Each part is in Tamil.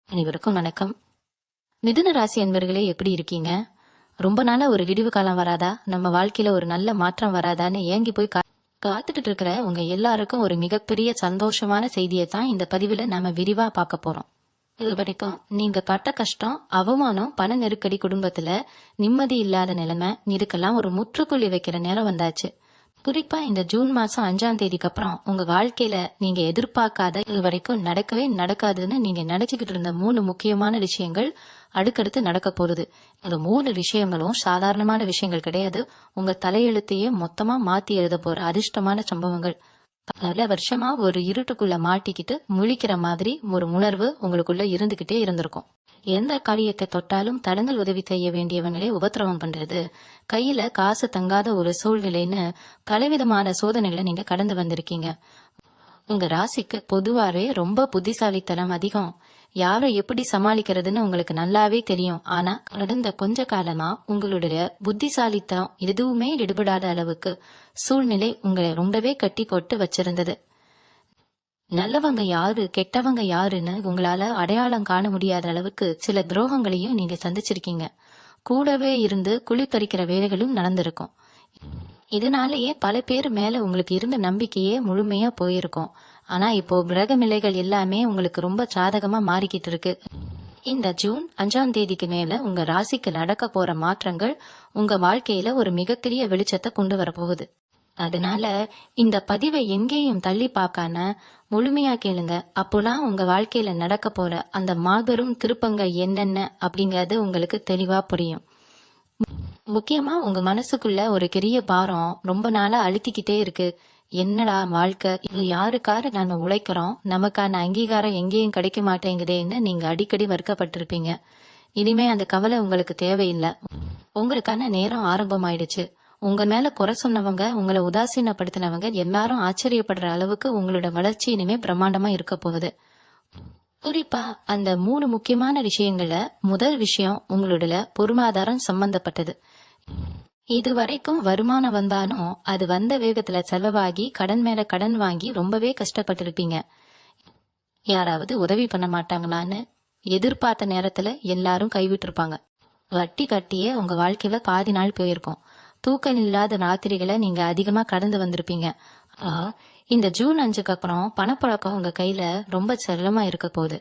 அனைவருக்கும் வணக்கம். மிதுன ராசி அன்பர்களே, எப்படி இருக்கீங்க? ரொம்ப நாளா ஒரு விடிவு காலம் வராதா, நம்ம வாழ்க்கையில ஒரு நல்ல மாற்றம் வராதான்னு ஏங்கி போய் காத்துட்டு இருக்கிற உங்க எல்லாருக்கும் ஒரு மிகப்பெரிய சந்தோஷமான செய்தியை தான் இந்த பதிவுல நாம விரிவா பார்க்க போறோம். இது வரைக்கும் நீங்க பட்ட கஷ்டம், அவமானம், பண நெருக்கடி, குடும்பத்துல நிம்மதி இல்லாத நிலைமை, இதுக்கெல்லாம் ஒரு முற்றுப்புள்ளி வைக்கிற நேரம் வந்தாச்சு. குறிப்பா இந்த ஜூன் மாசம் 5ஆம் தேதிக்கு அப்புறம் உங்க வாழ்க்கையில நீங்க எதிர்பார்க்காத, இது வரைக்கும் நடக்கவே நடக்காதுன்னு நீங்க நினைச்சுக்கிட்டு இருந்த 3 முக்கியமான விஷயங்கள் அடுக்கடுத்து நடக்க போகுது. இந்த 3 விஷயங்களும் சாதாரணமான விஷயங்கள் கிடையாது. உங்க தலையெழுத்தையே மொத்தமா மாத்தி எழுத போற அதிர்ஷ்டமான சம்பவங்கள். பல வருஷமா ஒரு இருட்டுக்குள்ள மாட்டிக்கிட்டு முழிக்கிற மாதிரி ஒரு உணர்வு உங்களுக்குள்ள இருந்துகிட்டே இருந்திருக்கும். எந்த காரியத்தை தொட்டாலும் தடங்கள் உதவி செய்ய வேண்டியவங்களே உபத்திரவம் பண்றது, கையில காசு தங்காத ஒரு சூழ்நிலைன்னு பலவிதமான சோதனைகளை நீங்க கடந்து வந்திருக்கீங்க. உங்க ராசிக்கு பொதுவாவே ரொம்ப புத்திசாலித்தனம் அதிகம். யாரை எப்படி சமாளிக்கிறதுன்னு உங்களுக்கு நல்லாவே தெரியும். ஆனா கடந்த கொஞ்ச காலமா உங்களுடைய புத்திசாலித்தனம் எதுவுமே ஈடுபடாத அளவுக்கு சூழ்நிலை உங்களை ரொம்பவே கட்டி போட்டு வச்சிருந்தது. நல்லவங்க யாரு, கெட்டவங்க யாருன்னு உங்களால அடையாளம் காண முடியாத அளவுக்கு சில துரோகங்களையும் நீங்க சந்திச்சிருக்கீங்க. கூடவே இருந்து குழி பறிக்கிற வேலைகளும் நடந்திருக்கும். இதனாலேயே பல பேர் மேல உங்களுக்கு இருந்த நம்பிக்கையே முழுமையா போயிருக்கும். ஆனா இப்போ கிரகநிலைகள் எல்லாமே உங்களுக்கு ரொம்ப சாதகமா மாறிக்கிட்டு இருக்கு. இந்த ஜூன் 5ஆம் தேதிக்கு மேல உங்க ராசிக்கு நடக்க போற மாற்றங்கள் உங்க வாழ்க்கையில ஒரு மிகப்பெரிய வெளிச்சத்தை கொண்டு வர போகுது. அதனால இந்த பதிவை எங்கேயும் தள்ளி பார்க்காம முழுமையா கேளுங்க. அப்போலாம் உங்க வாழ்க்கையில நடக்க போற அந்த மாபெரும் திருப்பங்கள் என்னென்ன அப்படிங்கறது உங்களுக்கு தெளிவா புரியும். முக்கியமா உங்க மனசுக்குள்ள ஒரு பெரிய பாரம் ரொம்ப நாளா அழுத்திக்கிட்டே இருக்கு. என்னடா வாழ்க்கை, இது யாருக்காக நாம உழைக்கிறோம், நமக்கான அங்கீகாரம் எங்கேயும் கிடைக்க மாட்டேங்குதேன்னு நீங்க அடிக்கடி வருத்தப்பட்டிருப்பீங்க. இனிமே அந்த கவலை உங்களுக்கு தேவையில்லை. உங்களுக்கான நேரம் ஆரம்பமாயிடுச்சு. உங்க மேல குறை சொன்னவங்க, உங்களை உதாசீனப்படுத்தினவங்க எல்லாரும் ஆச்சரியப்படுற அளவுக்கு உங்களோட வளர்ச்சி இனிமே பிரம்மாண்டமா இருக்க போகுது. குறிப்பா அந்த 3 முக்கியமான விஷயங்கள்ல முதல் விஷயம் உங்களுடைய பொருளாதாரம் சம்பந்தப்பட்டது. இது வரைக்கும் வருமானம் வந்தாலும் அது வந்த வேகத்துல செலவாகி கடன் மேல கடன் வாங்கி ரொம்பவே கஷ்டப்பட்டிருப்பீங்க. யாராவது உதவி பண்ண மாட்டாங்களான்னு எதிர்பார்த்த நேரத்துல எல்லாரும் கைவிட்டிருப்பாங்க. வட்டி கட்டியே உங்க வாழ்க்கையில பாதி நாள் போயிருக்கும். தூக்கம் இல்லாத ராத்திரிகளை நீங்க அதிகமா கடந்து வந்திருப்பீங்க. இந்த ஜூன் 5க்கு அப்புறம் பணப்பழக்கம் உங்க கையில ரொம்ப செல்லமா இருக்க போகுது.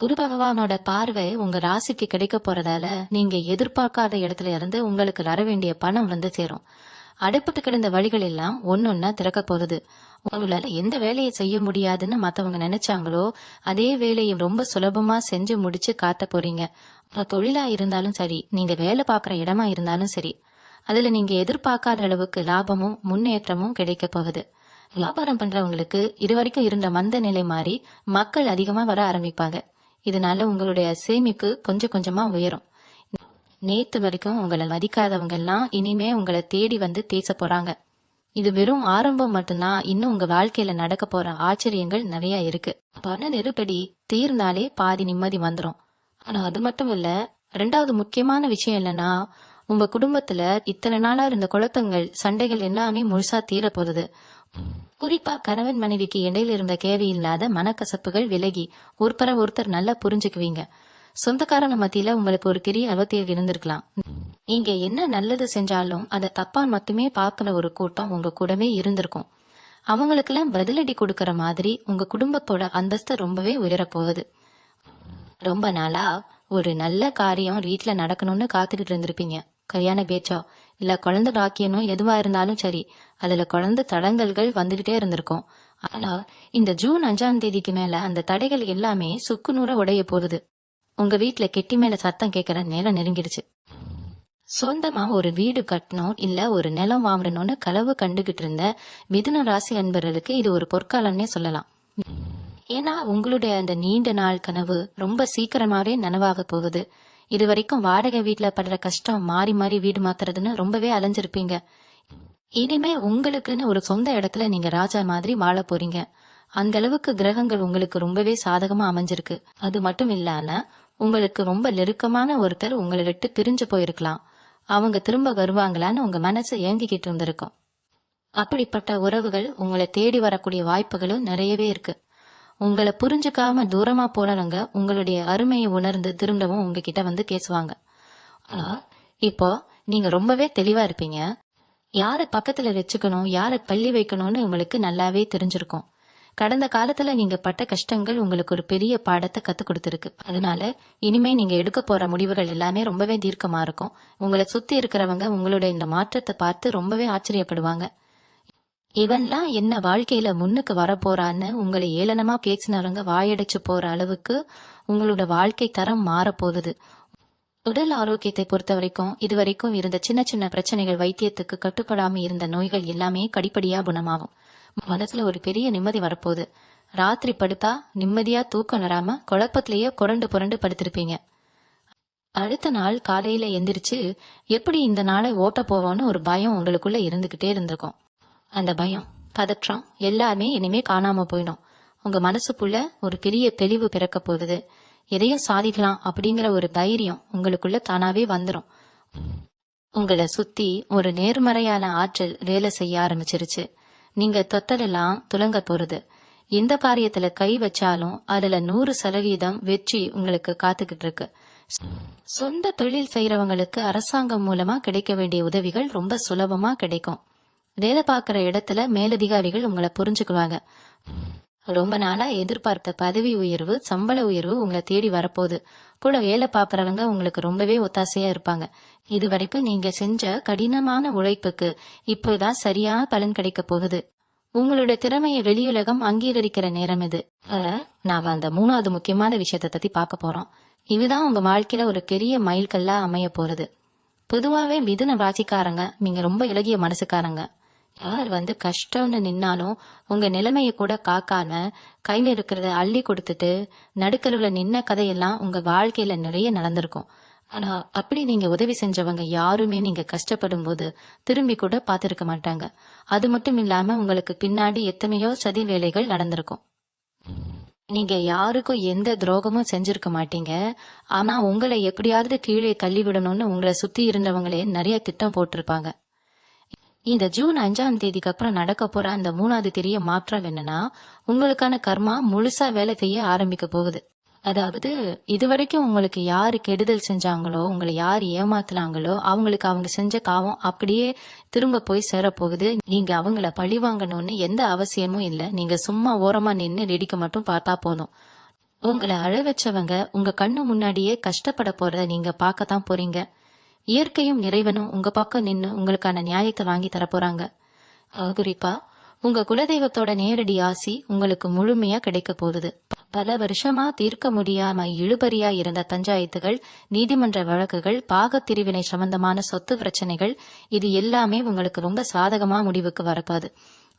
குரு பகவானோட பார்வை உங்க ராசிக்கு கிடைக்க போறதால நீங்க எதிர்பார்க்காத இடத்துல இருந்து உங்களுக்கு வர வேண்டிய பணம் வந்து சேரும். அடைப்பட்டு கிடந்த வழிகள் எல்லாம் ஒன்னொன்னா திறக்க போகுது. உங்களால எந்த வேலையை செய்ய முடியாதுன்னு மத்தவங்க நினைச்சாங்களோ அதே வேலையை ரொம்ப சுலபமா செஞ்சு முடிச்சு காட்ட போறீங்க. தொழிலா இருந்தாலும் சரி, நீங்க வேலை பார்க்குற இடமா இருந்தாலும் சரி, அதுல நீங்க எதிர்பார்க்காத அளவுக்கு லாபமும் முன்னேற்றமும் கிடைக்க போகுது. வியாபாரம் பண்றவங்களுக்கு இதுவரைக்கும் இருந்த மந்த நிலை மாறி மக்கள் அதிகமா வர ஆரம்பிப்பாங்க. இதனால உங்களுடைய சேமிப்பு கொஞ்சம் கொஞ்சமா உயரும். நேத்து வரைக்கும் உங்களை மதிக்காதவங்க எல்லாம் இனிமே உங்களை தேடி வந்து பேச போறாங்க. இது வெறும் ஆரம்பம் மட்டும்தான். இன்னும் உங்க வாழ்க்கையில நடக்க போற ஆச்சரியங்கள் நிறைய இருக்கு. பண நெருக்கடி தீர்ந்தாலே பாதி நிம்மதி வந்துடும். ஆனா அது மட்டும் இல்ல, 2வது முக்கியமான விஷயம் என்னன்னா, உங்க குடும்பத்துல இத்தனை நாளா இருந்த குழப்பங்கள், சண்டைகள் எல்லாமே முழுசா தீர போகுது. குறிப்பா கணவன் மனைவிக்கு இடையில இருந்த தேவையில்லாத மனக்கசப்புகள் விலகி ஒருத்தர் நல்லா புரிஞ்சுக்குவீங்க. சொந்தக்காரங்க மத்தியில உங்களுக்கு ஒரு பெரிய அவத்தியம் இருந்திருக்கலாம். நீங்க என்ன நல்லது செஞ்சாலும் அதை தப்பா மட்டுமே பார்க்கிற ஒரு கூட்டம் உங்க கூடவே இருந்திருக்கும். அவங்களுக்கெல்லாம் பதிலடி கொடுக்கற மாதிரி உங்க குடும்பத்தோட அந்தஸ்து ரொம்பவே உயரப்போகுது. ரொம்ப நாளா ஒரு நல்ல காரியம் வீட்டுல நடக்கணும்னு காத்துக்கிட்டு இருந்திருப்பீங்க. கல்யாண பேச்சோ இல்ல குழந்தை பாக்கியனும் எதுவா இருந்தாலும் சரி, அதுல குழந்தை தடங்கல்கள் வந்துகிட்டே இருந்திருக்கும். ஆனா இந்த ஜூன் 5ஆம் தேதிக்கு மேல அந்த தடைகள் எல்லாமே சுக்கு நூற உடைய போகுது. உங்க வீட்டுல கெட்டி மேல சத்தம் கேட்கற நேரம் நெருங்கிடுச்சு. சொந்தமா ஒரு வீடு கட்டணும் இல்ல ஒரு நிலம் வாங்கணும்னு கனவு கண்டுகிட்டு இருந்த மிதுன ராசி அன்பர்களுக்கு இது ஒரு பொற்காலம்னே சொல்லலாம். ஏன்னா உங்களுடைய அந்த நீண்ட நாள் கனவு ரொம்ப சீக்கிரமாவே நனவாக போகுது. இது வரைக்கும் வாடகை வீட்டுல படுற கஷ்டம், மாறி மாறி வீடு மாத்துறதுன்னு ரொம்பவே அலைஞ்சிருப்பீங்க. இனிமே உங்களுக்குன்னு ஒரு சொந்த இடத்துல நீங்க ராஜா மாதிரி வாழ போறீங்க. அந்த அளவுக்கு கிரகங்கள் உங்களுக்கு ரொம்பவே சாதகமா அமைஞ்சிருக்கு. அது மட்டும் இல்லாம உங்களுக்கு ரொம்ப நெருக்கமான ஒருத்தர் உங்களை விட்டு பிரிஞ்சு போயிருக்கலாம். அவங்க திரும்ப வருவாங்களான்னு உங்க மனசு ஏங்கிக்கிட்டு இருந்திருக்கும். அப்படிப்பட்ட உறவுகள் உங்களை தேடி வரக்கூடிய வாய்ப்புகளும் நிறையவே இருக்கு. உங்களை புரிஞ்சுக்காம தூரமா போனவங்க உங்களுடைய அருமையை உணர்ந்து திரும்பவும் உங்ககிட்ட வந்து பேசுவாங்க. ஆனா இப்போ நீங்க ரொம்பவே தெளிவா இருப்பீங்க. யாரை பக்கத்துல வச்சுக்கணும், யாரை பள்ளி வைக்கணும்னு உங்களுக்கு நல்லாவே தெரிஞ்சிருக்கும். கடந்த காலத்துல நீங்க பட்ட கஷ்டங்கள் உங்களுக்கு ஒரு பெரிய பாடத்தை கத்து கொடுத்துருக்கு. அதனால இனிமே நீங்க எடுக்க போற முடிவுகள் எல்லாமே ரொம்பவே தீர்க்கமா இருக்கும். உங்களை சுத்தி இருக்கிறவங்க உங்களுடைய இந்த மாற்றத்தை பார்த்து ரொம்பவே ஆச்சரியப்படுவாங்க. இவன்லாம் என்ன வாழ்க்கையில முன்னுக்கு வரப்போறான்னு உங்களை ஏளனமா பேசினவங்க வாயடைச்சு போற அளவுக்கு உங்களோட வாழ்க்கை தரம் மாறப்போகுது. உடல் ஆரோக்கியத்தை பொறுத்த வரைக்கும் இதுவரைக்கும் இருந்த சின்ன சின்ன பிரச்சனைகள், வைத்தியத்துக்கு கட்டுப்படாம இருந்த நோய்கள் எல்லாமே படிப்படியா குணமாகும். மனசுல ஒரு பெரிய நிம்மதி வரப்போகுது. ராத்திரி படுத்தா நிம்மதியா தூக்கம் வராம குழப்பத்திலேயே புரண்டு புரண்டு படுத்திருப்பீங்க. அடுத்த நாள் காலையில எந்திரிச்சு எப்படி இந்த நாளை ஓட்ட போவோம்னு ஒரு பயம் உங்களுக்குள்ள இருந்துகிட்டே இருந்திருக்கும். அந்த பயம், பதற்றம் எல்லாமே இனிமே காணாம போயிடும். உங்க மனசுக்குள்ள ஒரு பெரிய தெளிவு பிறக்க போகுது. எதையும் சாதிக்கலாம் அப்படிங்கிற ஒரு தைரியம் உங்களுக்குள்ள தானாவே வந்துடும். உங்களை சுத்தி ஒரு நேர்மறையான ஆற்றல் வேலை செய்ய ஆரம்பிச்சிருச்சு. நீங்க தொட்டதெல்லாம் துலங்க போறது. எந்த காரியத்துல கை வச்சாலும் அதுல 100% வெற்றி உங்களுக்கு காத்துக்கிட்டு இருக்கு. சொந்த தொழில் செய்யறவங்களுக்கு அரசாங்கம் மூலமா கிடைக்க வேண்டிய உதவிகள் ரொம்ப சுலபமா கிடைக்கும். வேலை பார்க்குற இடத்துல மேலதிகாரிகள் உங்களை புரிஞ்சுக்குவாங்க. ரொம்ப நாளா எதிர்பார்த்த பதவி உயர்வு, சம்பள உயர்வு உங்களை தேடி வரப்போகுது. கூட வேலை பார்க்கறவங்க உங்களுக்கு ரொம்பவே ஒத்தாசையா இருப்பாங்க. இது வரைக்கும் நீங்க செஞ்ச கடினமான உழைப்புக்கு இப்போதான் சரியான பலன் கிடைக்க போகுது. உங்களோட திறமையை வெளியுலகம் அங்கீகரிக்கிற நேரம் இது. நாம அந்த 3வது முக்கியமான விஷயத்தை பத்தி பார்க்க போறோம். இதுதான் உங்க வாழ்க்கையில ஒரு பெரிய மைல்கல்லா அமைய போறது. பொதுவாவே மிதுன ராசிக்காரங்க நீங்க ரொம்ப இலகிய மனசுக்காரங்க. யார் வந்து கஷ்டம்னு நின்னாலும் உங்க நிலைமைய கூட காக்காம கையில இருக்கிறத அள்ளி கொடுத்துட்டு நடுக்கருவுல நின்ன கதையெல்லாம் உங்க வாழ்க்கையில நிறைய நடந்திருக்கும். ஆனா அப்படி நீங்க உதவி செஞ்சவங்க யாருமே நீங்க கஷ்டப்படும் போது திரும்பி கூட பார்த்திருக்க மாட்டாங்க. அது மட்டும் இல்லாம உங்களுக்கு பின்னாடி எத்தனையோ சதி வேலைகள் நடந்திருக்கும். நீங்க யாருக்கும் எந்த துரோகமும் செஞ்சிருக்க மாட்டீங்க. ஆனா உங்களை எப்படியாவது கீழே தள்ளி விடணும்னு உங்களை சுத்தி இருந்தவங்களே நிறைய திட்டம் போட்டிருப்பாங்க. இந்த ஜூன் 5ஆம் தேதிக்கு அப்புறம் நடக்க போற அந்த 3வது பெரிய மாற்றம் என்னன்னா, உங்களுக்கான கர்மா முழுசா வேலை செய்ய ஆரம்பிக்க போகுது. அதாவது இதுவரைக்கும் உங்களுக்கு யாரு கெடுதல் செஞ்சாங்களோ, உங்களை யார் ஏமாத்துனாங்களோ அவங்களுக்கு அவங்க செஞ்ச காவம் அப்படியே திரும்ப போய் சேரப்போகுது. நீங்க அவங்கள பழி வாங்கணும்னு எந்த அவசியமும் இல்ல. நீங்க சும்மா ஓரமா நின்று வேடிக்கை மட்டும் பார்த்தா போதும். உங்களை அழ வச்சவங்க உங்க கண்ணு முன்னாடியே கஷ்டப்பட போறத நீங்க பார்க்கத்தான் போறீங்க. இயற்கையும் இறைவனும் உங்க பக்கம் நின்னு உங்களுக்கான நியாயத்தை வாங்கி தரப்போறாங்க. குறிப்பா உங்க குலதெய்வத்தோட நேரடி ஆசி உங்களுக்கு முழுமையா கிடைக்க போகுது. பல வருஷமா தீர்க்க முடியாம இழுபறியா இருந்த பஞ்சாயத்துகள், நீதிமன்ற வழக்குகள், பாகத்திரிவினை சம்பந்தமான சொத்து பிரச்சனைகள், இது எல்லாமே உங்களுக்கு ரொம்ப சாதகமா முடிவுக்கு வரப்பாது.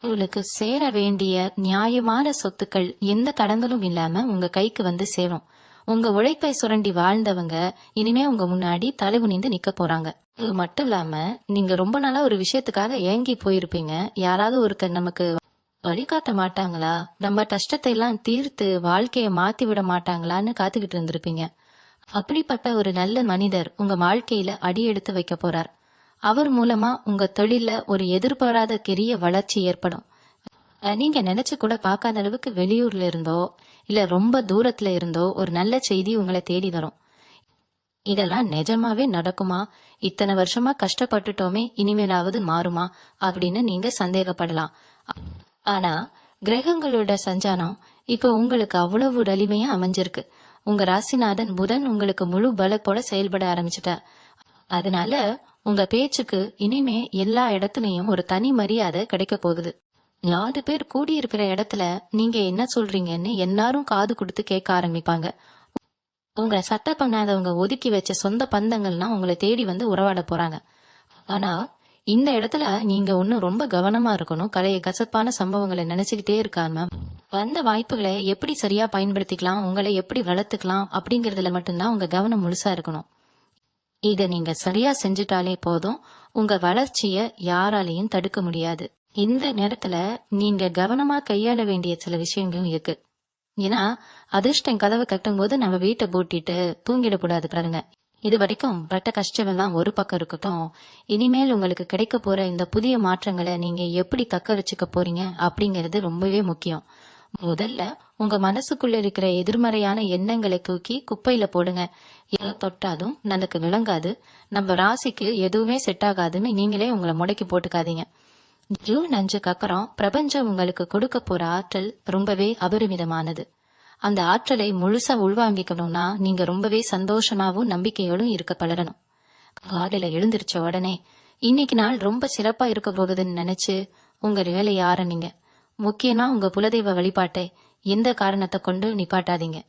உங்களுக்கு சேர வேண்டிய நியாயமான சொத்துக்கள் எந்த தடங்களும் இல்லாம உங்க கைக்கு வந்து சேரும். உங்க உழைப்பை சுரண்டி வாழ்ந்தவங்க இனிமே உங்க முன்னாடி தலைகுனிந்து நிக்க போறாங்க. இது மட்டும் இல்லாம நீங்க ரொம்ப நாளா ஒரு விஷயத்துக்காக ஏங்கி போயிருப்பீங்க. யாராவது ஒருத்தர் நமக்கு வழிகாட்ட மாட்டாங்களா, நம்ம கஷ்டத்தை எல்லாம் தீர்த்து வாழ்க்கைய மாத்தி விட மாட்டாங்களான்னு காத்துக்கிட்டு இருந்திருப்பீங்க. அப்படிப்பட்ட ஒரு நல்ல மனிதர் உங்க வாழ்க்கையில அடி எடுத்து வைக்க போறார். அவர் மூலமா உங்க தொழில ஒரு எதிர்பாராத பெரிய வளர்ச்சி ஏற்படும். நீங்க நினைச்சு கூட பார்க்காத அளவுக்கு வெளியூர்ல இருந்தோ இல்ல ரொம்ப தூரத்துல இருந்தோ ஒரு நல்ல செய்தி உங்களை தேடி வரும். இதெல்லாம் நிஜமாவே நடக்குமா? இத்தனை வருஷமா கஷ்டப்பட்டுட்டோமே, இனிமேலாவது மாறுமா அப்படின்னு நீங்க சந்தேகப்படலாம். ஆனா கிரகங்களோட சஞ்சாரம் இப்ப உங்களுக்கு அவ்வளவு வலிமையா அமைஞ்சிருக்கு. உங்க ராசிநாதன் புதன் உங்களுக்கு முழு பலத்தோட செயல்பட ஆரம்பிச்சுட்டார். அதனால உங்க பேச்சுக்கு இனிமே எல்லா இடத்துலயும் ஒரு தனி மரியாதை கிடைக்க போகுது. 4 பேர் கூடியிருக்கிற இடத்துல நீங்க என்ன சொல்றீங்கன்னு எல்லாரும் காது கொடுத்து கேட்க ஆரம்பிப்பாங்க. உங்களை சட்டை பண்ணாதவங்க ஒதுக்கி வச்ச சொந்த பந்தங்கள்லாம் உங்களை தேடி வந்து உறவாட போறாங்க. ஆனா இந்த இடத்துல நீங்க ஒன்னும் ரொம்ப கவனமா இருக்கணும். கலைய கசப்பான சம்பவங்களை நினைச்சுக்கிட்டே இருக்காம வந்த வாய்ப்புகளை எப்படி சரியா பயன்படுத்திக்கலாம், உங்களை எப்படி வளர்த்துக்கலாம் அப்படிங்கறதுல மட்டும்தான் உங்க கவனம் முழுசா இருக்கணும். இத நீங்க சரியா செஞ்சுட்டாலே போதும். உங்க வளர்ச்சிய யாராலையும் தடுக்க முடியாது. இந்த நேரத்துல நீங்க கவனமா கையாள வேண்டிய சில விஷயங்களும் இருக்கு. ஏன்னா அதிர்ஷ்டம் கதவை கட்டும் போது நம்ம வீட்டை பூட்டிட்டு தூங்கிடக்கூடாது பாருங்க. இது வரைக்கும் பட்ட கஷ்டம் எல்லாம் ஒரு பக்கம் இருக்கட்டும். இனிமேல் உங்களுக்கு கிடைக்க போற இந்த புதிய மாற்றங்களை நீங்க எப்படி தக்க வச்சுக்க போறீங்க அப்படிங்கிறது ரொம்பவே முக்கியம். முதல்ல உங்க மனசுக்குள்ள இருக்கிற எதிர்மறையான எண்ணங்களை தூக்கி குப்பையில போடுங்க. எதை தொட்டாலும் நமக்கு விளங்காது, நம்ம ராசிக்கு எதுவுமே செட் ஆகாதுன்னு நீங்களே உங்களை முடக்கி போட்டுக்காதீங்க. ஜூன் 5க்கு அப்புறம் பிரபஞ்சம் உங்களுக்கு கொடுக்க போற ஆற்றல் ரொம்பவே அபரிமிதமானது. அந்த ஆற்றலை முழுசா உள்வாங்கிக்கணும்னா நீங்க ரொம்பவே சந்தோஷமாவும் நம்பிக்கையோடும் இருக்க பழகணும். காலையில எழுந்திருச்ச உடனே இன்னைக்கு நாள் ரொம்ப சிறப்பா இருக்க போகுதுன்னு நினைச்சு உங்க வேலையை ஆரம்பிங்க. முக்கியமா உங்க குலதெய்வ வழிபாட்டை எந்த காரணத்தை கொண்டு நிப்பாட்டாதீங்க.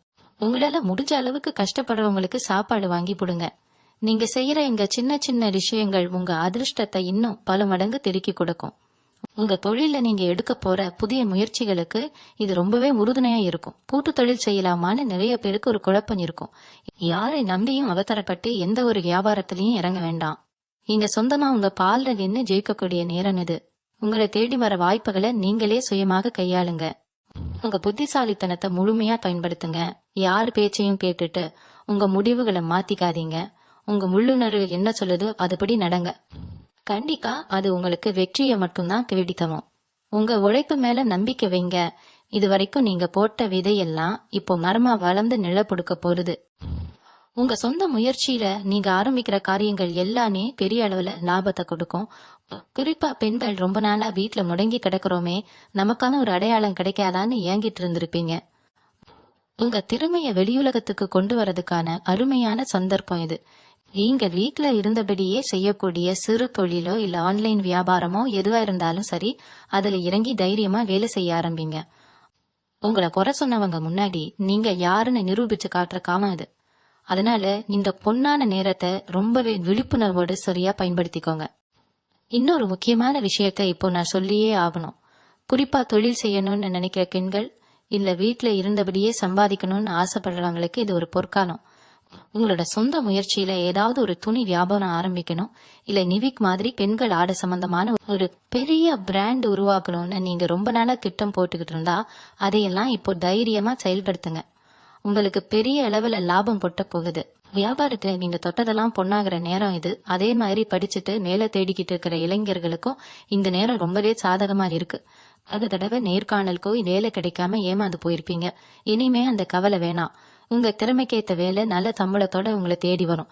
உங்களால முடிஞ்ச அளவுக்கு கஷ்டப்படுறவங்களுக்கு சாப்பாடு வாங்கி போடுங்க. நீங்க செய்யற இங்க சின்ன சின்ன விஷயங்கள் உங்க அதிர்ஷ்டத்தை இன்னும் பல மடங்கு திருக்கி கொடுக்கும். உங்க தொழில நீங்க எடுக்க போற புதிய முயற்சிகளுக்கு இது ரொம்பவே உறுதுணையா இருக்கும். கூட்டு தொழில் செய்யலாமான்னு நிறைய பேருக்கு ஒரு குழப்பம் இருக்கும். யாரை நம்பியும் அவசரப்பட்டு எந்த ஒரு வியாபாரத்திலையும் இறங்க வேண்டாம். நீங்க சொந்தமா உங்க பால்ல நின்று ஜெயிக்கக்கூடிய நேரம் இது. உங்களை தேடி வர வாய்ப்புகளை நீங்களே சுயமாக கையாளுங்க. உங்க புத்திசாலித்தனத்தை முழுமையா பயன்படுத்துங்க. யார் பேச்சையும் கேட்டுட்டு உங்க முடிவுகளை மாத்திக்காதீங்க. உங்க உள்ளுணர்வு என்ன சொல்லுதோ அதுபடி நடங்க. கண்டிப்பா அது உங்களுக்கு வெற்றியை மட்டும்தான் தேடித்தரும். உங்க உழைப்பு மேல நம்பிக்கை வைங்க. இது வரைக்கும் நீங்க போட்ட விதையெல்லாம் இப்போ மரமா வளர்ந்து நிழப்படுக்க போகுது. உங்க சொந்த முயற்சியில நீங்க ஆரம்பிக்கிற காரியங்கள் எல்லாமே பெரிய அளவுல லாபத்தை கொடுக்கும். குறிப்பா பெண்கள் ரொம்ப நாளா வீட்டுல முடங்கி கிடக்குறோமே, நமக்கான ஒரு அடையாளம் கிடைக்காதான்னு ஏங்கிட்டு இருந்திருப்பீங்க. உங்க திறமைய வெளியுலகத்துக்கு கொண்டு வரதுக்கான அருமையான சந்தர்ப்பம் இது. நீங்க வீட்டுல இருந்தபடியே செய்யக்கூடிய சிறு தொழிலோ இல்ல ஆன்லைன் வியாபாரமோ எதுவா இருந்தாலும் சரி, அதுல இறங்கி தைரியமா வேலை செய்ய ஆரம்பிங்க. உங்களை குறை சொன்னவங்க முன்னாடி நீங்க யாருன்னு நிரூபிச்சு காட்டுற காலம் இது. அதனால இந்த பொன்னான நேரத்தை ரொம்பவே விழிப்புணர்வோடு சரியா பயன்படுத்திக்கோங்க. இன்னொரு முக்கியமான விஷயத்த இப்போ நான் சொல்லியே ஆகணும். குறிப்பா தொழில் செய்யணும்னு நினைக்கிற பெண்கள் இல்ல வீட்டுல இருந்தபடியே சம்பாதிக்கணும்னு ஆசைப்படுறவங்களுக்கு இது ஒரு பொற்காலம். உங்களோட சொந்த முயற்சியில ஏதாவது ஒரு துணி வியாபாரம் ஆரம்பிக்கணும், இல்ல நிவிக் மாதிரி பெண்கள் ஆடை சம்பந்தமான ஒரு பெரிய பிராண்ட் உருவாக்கணும்னு நீங்க ரொம்ப நாளா திட்டம் போட்டுக்கிட்டு இருந்தா அதையெல்லாம் இப்போ தைரியமா செயல்படுத்துங்க. உங்களுக்கு பெரிய அளவுல லாபம் பொட்ட போகுது. வியாபாரத்துல நீங்க தொட்டதெல்லாம் பொண்ணாகிற நேரம் இது. அதே மாதிரி படிச்சுட்டு மேல தேடிக்கிட்டு இருக்கிற இளைஞர்களுக்கும் இந்த நேரம் ரொம்பவே சாதகமா இருக்கு. அது தடவை நேர்காணலுக்கோ வேலை கிடைக்காம ஏமாந்து போயிருப்பீங்க. இனிமே அந்த கவலை வேணாம். உங்க திறமைக்கேத்த வேலை நல்ல சம்பளத்தோட உங்களை தேடி வரும்.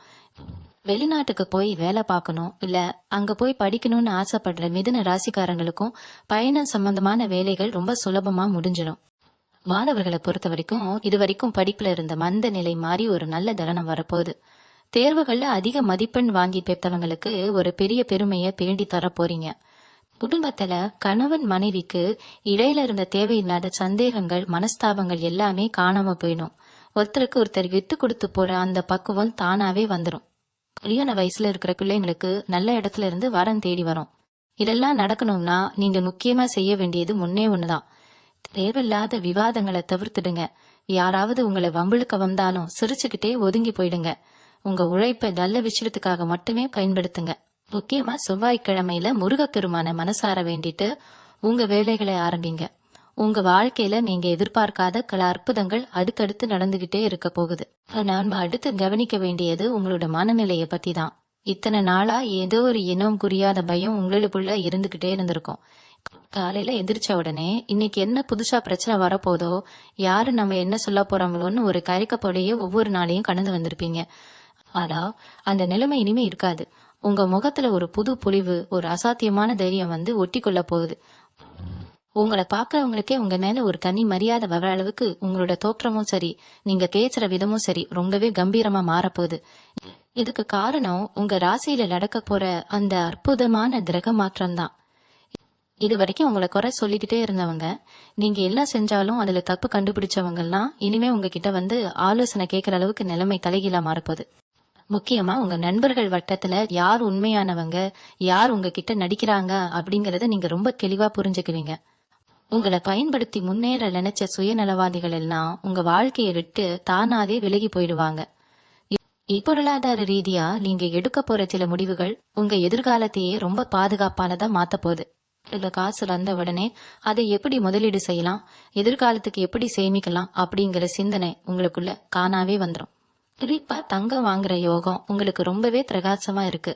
வெளிநாட்டுக்கு போய் வேலை பார்க்கணும் இல்ல அங்க போய் படிக்கணும்னு ஆசைப்படுற மிதுன ராசிக்காரங்களுக்கும் பயணம் சம்பந்தமான வேலைகள் ரொம்ப சுலபமா முடிஞ்சிடும். மாணவர்களை பொறுத்த வரைக்கும் இதுவரைக்கும் படிப்புல இருந்த மந்த நிலை மாறி ஒரு நல்ல தருணம் வரப்போகுது. தேர்வுகள்ல அதிக மதிப்பெண் வாங்கி பெற்றவங்களுக்கு ஒரு பெரிய பெருமையை பேண்டி தர போறீங்க. குடும்பத்துல கணவன் மனைவிக்கு இடையில இருந்த தேவையில்லாத சந்தேகங்கள் மனஸ்தாபங்கள் எல்லாமே காணாம போயிடும். ஒருத்தருக்கு ஒருத்தர் விட்டு கொடுத்து போற அந்த பக்குவம் தானாவே வந்துடும். கல்யாண வயசுல இருக்கிற பிள்ளைங்களுக்கு நல்ல இடத்துல இருந்து வரம் தேடி வரும். இதெல்லாம் நடக்கணும்னா நீங்க முக்கியமா செய்ய வேண்டியது ஒண்ணுதான். தேவையில்லாத விவாதங்களை தவிர்த்துடுங்க. யாராவது உங்களை வம்பிழுக்க வந்தாலும் சிரிச்சுக்கிட்டே ஒதுங்கி போயிடுங்க. உங்க உழைப்பை நல்ல விஷயத்துக்காக மட்டுமே பயன்படுத்துங்க. முக்கியமா செவ்வாய்க்கிழமையில முருகப்பெருமான மனசார வேண்டிட்டு உங்க வேலைகளை ஆரம்பிங்க. உங்க வாழ்க்கையில நீங்க எதிர்பார்க்காத பல அற்புதங்கள் அடுத்தடுத்து நடந்துகிட்டே இருக்க போகுது. நாம அடுத்து கவனிக்க வேண்டியது உங்களோட மனநிலைய பத்தி தான். இத்தனை நாளா ஏதோ ஒரு இனம் புரியாத பயம் உங்களுக்குள்ள இருந்துகிட்டே இருந்திருக்கும். காலையில எந்திரிச்ச உடனே இன்னைக்கு என்ன புதுசா பிரச்சனை வரப்போதோ, யாரு நம்ம என்ன சொல்ல போறாங்களோன்னு ஒரு கரைக்கப்பொடியே ஒவ்வொரு நாளையும் கடந்து வந்திருப்பீங்க. ஆனா அந்த நிலைமை இனிமே இருக்காது. உங்க முகத்துல ஒரு புது பொலிவு, ஒரு அசாத்தியமான தைரியம் வந்து ஒட்டி கொள்ள போகுது. உங்களை பாக்குறவங்களுக்கே உங்க மேல ஒரு தனி மரியாதை வர அளவுக்கு உங்களோட தோற்றமும் சரி, நீங்க பேசுற விதமும் சரி ரொம்பவே கம்பீரமா மாறப்போகுது. இதுக்கு காரணம் உங்க ராசியில நடக்க போற அந்த அற்புதமான கிரக மாற்றம் தான். இது வரைக்கும் உங்களை குறை சொல்லிக்கிட்டே இருந்தவங்க, நீங்க எல்லாம் செஞ்சாலும் அதுல தப்பு கண்டுபிடிச்சவங்க எல்லாம் இனிமே உங்ககிட்ட வந்து ஆலோசனை கேட்கிற அளவுக்கு நிலைமை தலைகீழா மாறப்போகுது. முக்கியமா உங்க நண்பர்கள் வட்டத்துல யார் உண்மையானவங்க, யார் உங்ககிட்ட நடிக்கிறாங்க அப்படிங்கறத நீங்க ரொம்ப தெளிவா புரிஞ்சுக்குவீங்க. உங்களை பயன்படுத்தி முன்னேற நினைச்ச சுயநலவாதிகள் எல்லாம் உங்க வாழ்க்கையை விட்டு தானாவே விலகி போயிடுவாங்க. பொருளாதார ரீதியா நீங்க எடுக்க போற சில முடிவுகள் உங்க எதிர்காலத்தையே ரொம்ப பாதுகாப்பானதா மாத்த போகுது. இல்ல காசு வந்த உடனே அதை எப்படி முதலீடு செய்யலாம், எதிர்காலத்துக்கு எப்படி சேமிக்கலாம் அப்படிங்கிற சிந்தனை உங்களுக்குள்ள காணாவே வந்துடும். குறிப்பா தங்கம் வாங்குற யோகம் உங்களுக்கு ரொம்பவே பிரகாசமா இருக்கு.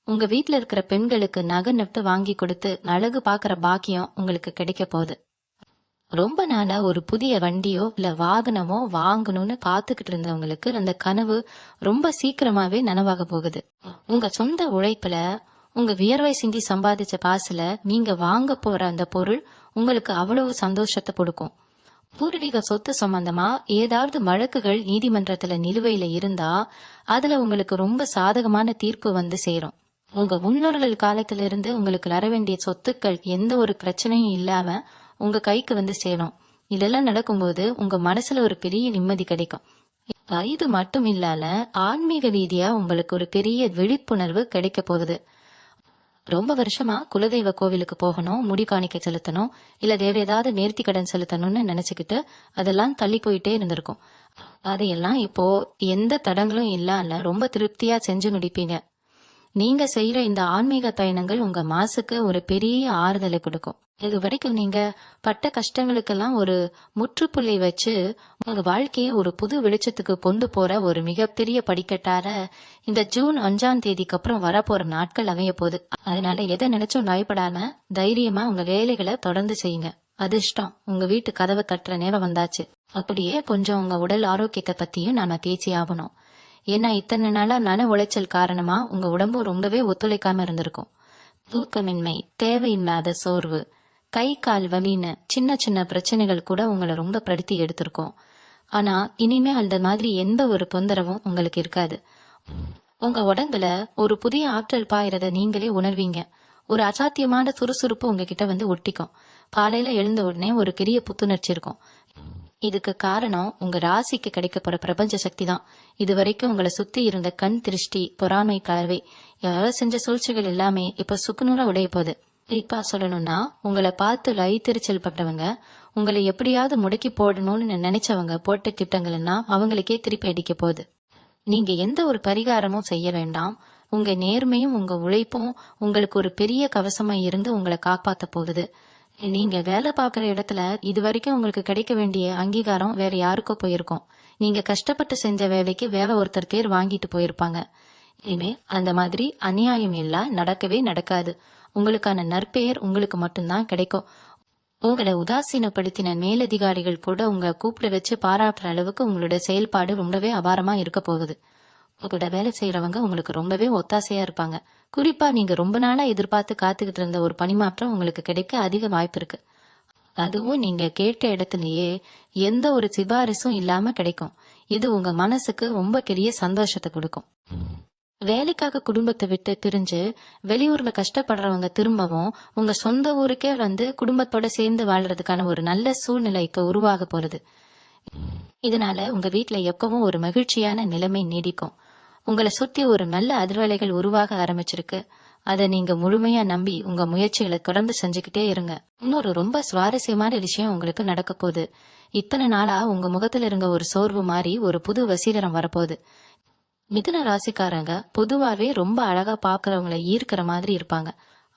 உங்க வீட்டுல இருக்கிற பெண்களுக்கு நகை நட்டு வாங்கி கொடுத்து அழகு பாக்குற பாக்கியம் உங்களுக்கு கிடைக்க போகுது. ரொம்ப நாளா ஒரு புதிய வண்டியோ இல்ல வாகனமோ வாங்கணும்னு காத்துக்கிட்டு இருந்தவங்களுக்கு அந்த கனவு ரொம்ப சீக்கிரமாவே நனவாக போகுது. உங்க சொந்த உழைப்புல, உங்க வியர்வை சிந்தி சம்பாதிச்ச காசுல நீங்க வாங்க போற அந்த பொருள் உங்களுக்கு அவ்வளவு சந்தோஷத்தை கொடுக்கும். பூர்வீக சொத்து சம்பந்தமா ஏதாவது வழக்குகள் நீதிமன்றத்துல நிலுவையில இருந்தா அதுல உங்களுக்கு ரொம்ப சாதகமான தீர்ப்பு வந்து சேரும். உங்க முன்னோர்கள் காலத்துல இருந்து உங்களுக்கு வர வேண்டிய சொத்துக்கள் எந்த ஒரு பிரச்சனையும் இல்லாம உங்க கைக்கு வந்து சேரும். இதெல்லாம் நடக்கும்போது உங்க மனசுல ஒரு பெரிய நிம்மதி கிடைக்கும். இது மட்டும் இல்லாம ஆன்மீக ரீதியா உங்களுக்கு ஒரு பெரிய விழிப்புணர்வு கிடைக்க போகுது. ரொம்ப வருஷமா குலதெய்வ கோவிலுக்கு போகணும், முடி காணிக்கை செலுத்தணும், இல்ல வேற ஏதாவது நேர்த்தி கடன் செலுத்தணும்னு நினைச்சுக்கிட்டு அதெல்லாம் தள்ளி போயிட்டே இருந்திருக்கும். அதையெல்லாம் இப்போ எந்த தடங்களும் இல்லாம ரொம்ப திருப்தியா செஞ்சு முடிப்பீங்க. நீங்க செய்யற இந்த ஆன்மீக பயணங்கள் உங்க மனசுக்கு ஒரு பெரிய ஆறுதலை கொடுக்கும். இது வரைக்கும் நீங்க பட்ட கஷ்டங்களுக்கெல்லாம் ஒரு முற்றுப்புள்ளி வச்சு உங்க வாழ்க்கைய ஒரு புது வெளிச்சத்துக்கு கொண்டு போற ஒரு மிகப்பெரிய படிக்கட்டார இந்த ஜூன் 5ஆம் தேதிக்கு அப்புறம் வரப்போற நாட்கள் அமைய போகுது. அதனால எதை நினைச்சும் பயப்படாம தைரியமா உங்க வேலைகளை தொடர்ந்து செய்யுங்க. அதிர்ஷ்டம் உங்க வீட்டு கதவை தட்டுற நேரம் வந்தாச்சு. அப்படியே கொஞ்சம் உங்க உடல் ஆரோக்கியத்தை பத்தியும் நாம பேசி ஆகணும். ஏன்னா இத்தனை நாளா மன உளைச்சல் காரணமா உங்க உடம்பு ரொம்பவே ஒத்துழைக்காம இருந்திருக்கும். தூக்கமின்மை, தேவையில்லாத சோர்வு, கை கால் வலின்னு சின்ன சின்ன பிரச்சனைகள் கூட உங்களை ரொம்ப படுத்தி எடுத்திருக்கோம். ஆனா இனிமே அந்த மாதிரி எந்த ஒரு தொந்தரவும் உங்களுக்கு இருக்காது. உங்க உடம்புல ஒரு புதிய ஆற்றல் பாயறத நீங்களே உணர்வீங்க. ஒரு அசாத்தியமான சுறுசுறுப்பு உங்ககிட்ட வந்து ஒட்டிக்கும். காலையில எழுந்த உடனே ஒரு பெரிய புத்துணர்ச்சி இருக்கும். இதுக்கு காரணம் உங்க ராசிக்கு கிடைக்க போற பிரபஞ்ச சக்தி தான். இது வரைக்கும் உங்களை சுத்தி இருந்த கண் திருஷ்டி, பொறாமை, பார்வை, யாராவது செஞ்ச சூழ்ச்சிகள் எல்லாமே இப்ப சுக்குநூறா உடைய போகுது. குறிப்பா சொல்லணும்னா உங்களை பார்த்து லைத்தெரிச்சல் பட்டவங்க, உங்களை எப்படியாவது முடக்கி போடணும்னு நினைச்சவங்க போட்ட திட்டங்கள் எல்லாம் அவங்களுக்கே திருப்பி அடிக்க போகுது. நீங்க எந்த ஒரு பரிகாரமும் செய்ய வேண்டாம். உங்க நேர்மையும் உங்க உழைப்பும் உங்களுக்கு ஒரு பெரிய கவசமா இருந்து உங்களை காப்பாத்த போகுது. நீங்க வேலை பார்க்குற இடத்துல இது வரைக்கும் உங்களுக்கு கிடைக்க வேண்டிய அங்கீகாரம் வேற யாருக்கோ போயிருக்கும். நீங்க கஷ்டப்பட்டு செஞ்ச வேலைக்கு வேற ஒருத்தர் பேர் வாங்கிட்டு போயிருப்பாங்க. இனிமே அந்த மாதிரி அநியாயம் எல்லாம் நடக்கவே நடக்காது. உங்களுக்கான நற்பெயர் உங்களுக்கு மட்டும்தான் கிடைக்கும். உங்களை உதாசீனப்படுத்தின மேலதிகாரிகள் கூட உங்களை கூப்பிட வச்சு பாராட்டுற அளவுக்கு உங்களோட செயல்பாடு ரொம்பவே அபாரமா இருக்க போகுது. உங்களோட வேலை செய்யறவங்க உங்களுக்கு ரொம்பவே ஒத்தாசையா இருப்பாங்க. குறிப்பா நீங்க ரொம்ப நாளா எதிர்பார்த்து காத்துக்கிட்டு இருந்த ஒரு பணிமாற்றம் உங்களுக்கு கிடைக்க அதிக வாய்ப்பு இருக்கு. அதுவும் நீங்க கேட்ட இடத்துலயே எந்த ஒரு சிபாரிசும் இல்லாம கிடைக்கும். இது உங்க மனசுக்கு ரொம்ப பெரிய சந்தோஷத்தை கொடுக்கும். வேலைக்காக குடும்பத்தை விட்டு பிரிஞ்சு வெளியூர்ல கஷ்டப்படுறவங்க திரும்பவும் உங்க சொந்த ஊருக்கே வந்து குடும்பத்தோட சேர்ந்து வாழ்றதுக்கான ஒரு நல்ல சூழ்நிலை இப்ப உருவாக போறது. இதனால உங்க வீட்டுல எப்பவும் ஒரு மகிழ்ச்சியான நிலைமை நீடிக்கும். உங்களை சுத்தி ஒரு நல்ல அதிர்வலைகள் உருவாக ஆரம்பிச்சிருக்கு. அதை நீங்க முழுமையா நம்பி உங்க முயற்சிகளை தொடர்ந்து செஞ்சுக்கிட்டே இருங்க. இன்னொரு ரொம்ப சுவாரஸ்யமான விஷயம் உங்களுக்கு நடக்க போகுது. இத்தனை நாளா உங்க முகத்துல இருந்த ஒரு சோர்வு மாறி ஒரு புது வசீகரம் வரப்போகுது. மிதுன ராசிக்காரங்க பொதுவாவே ரொம்ப அழகா பாக்குறவங்களை ஈர்க்கிற மாதிரி இருப்பாங்க.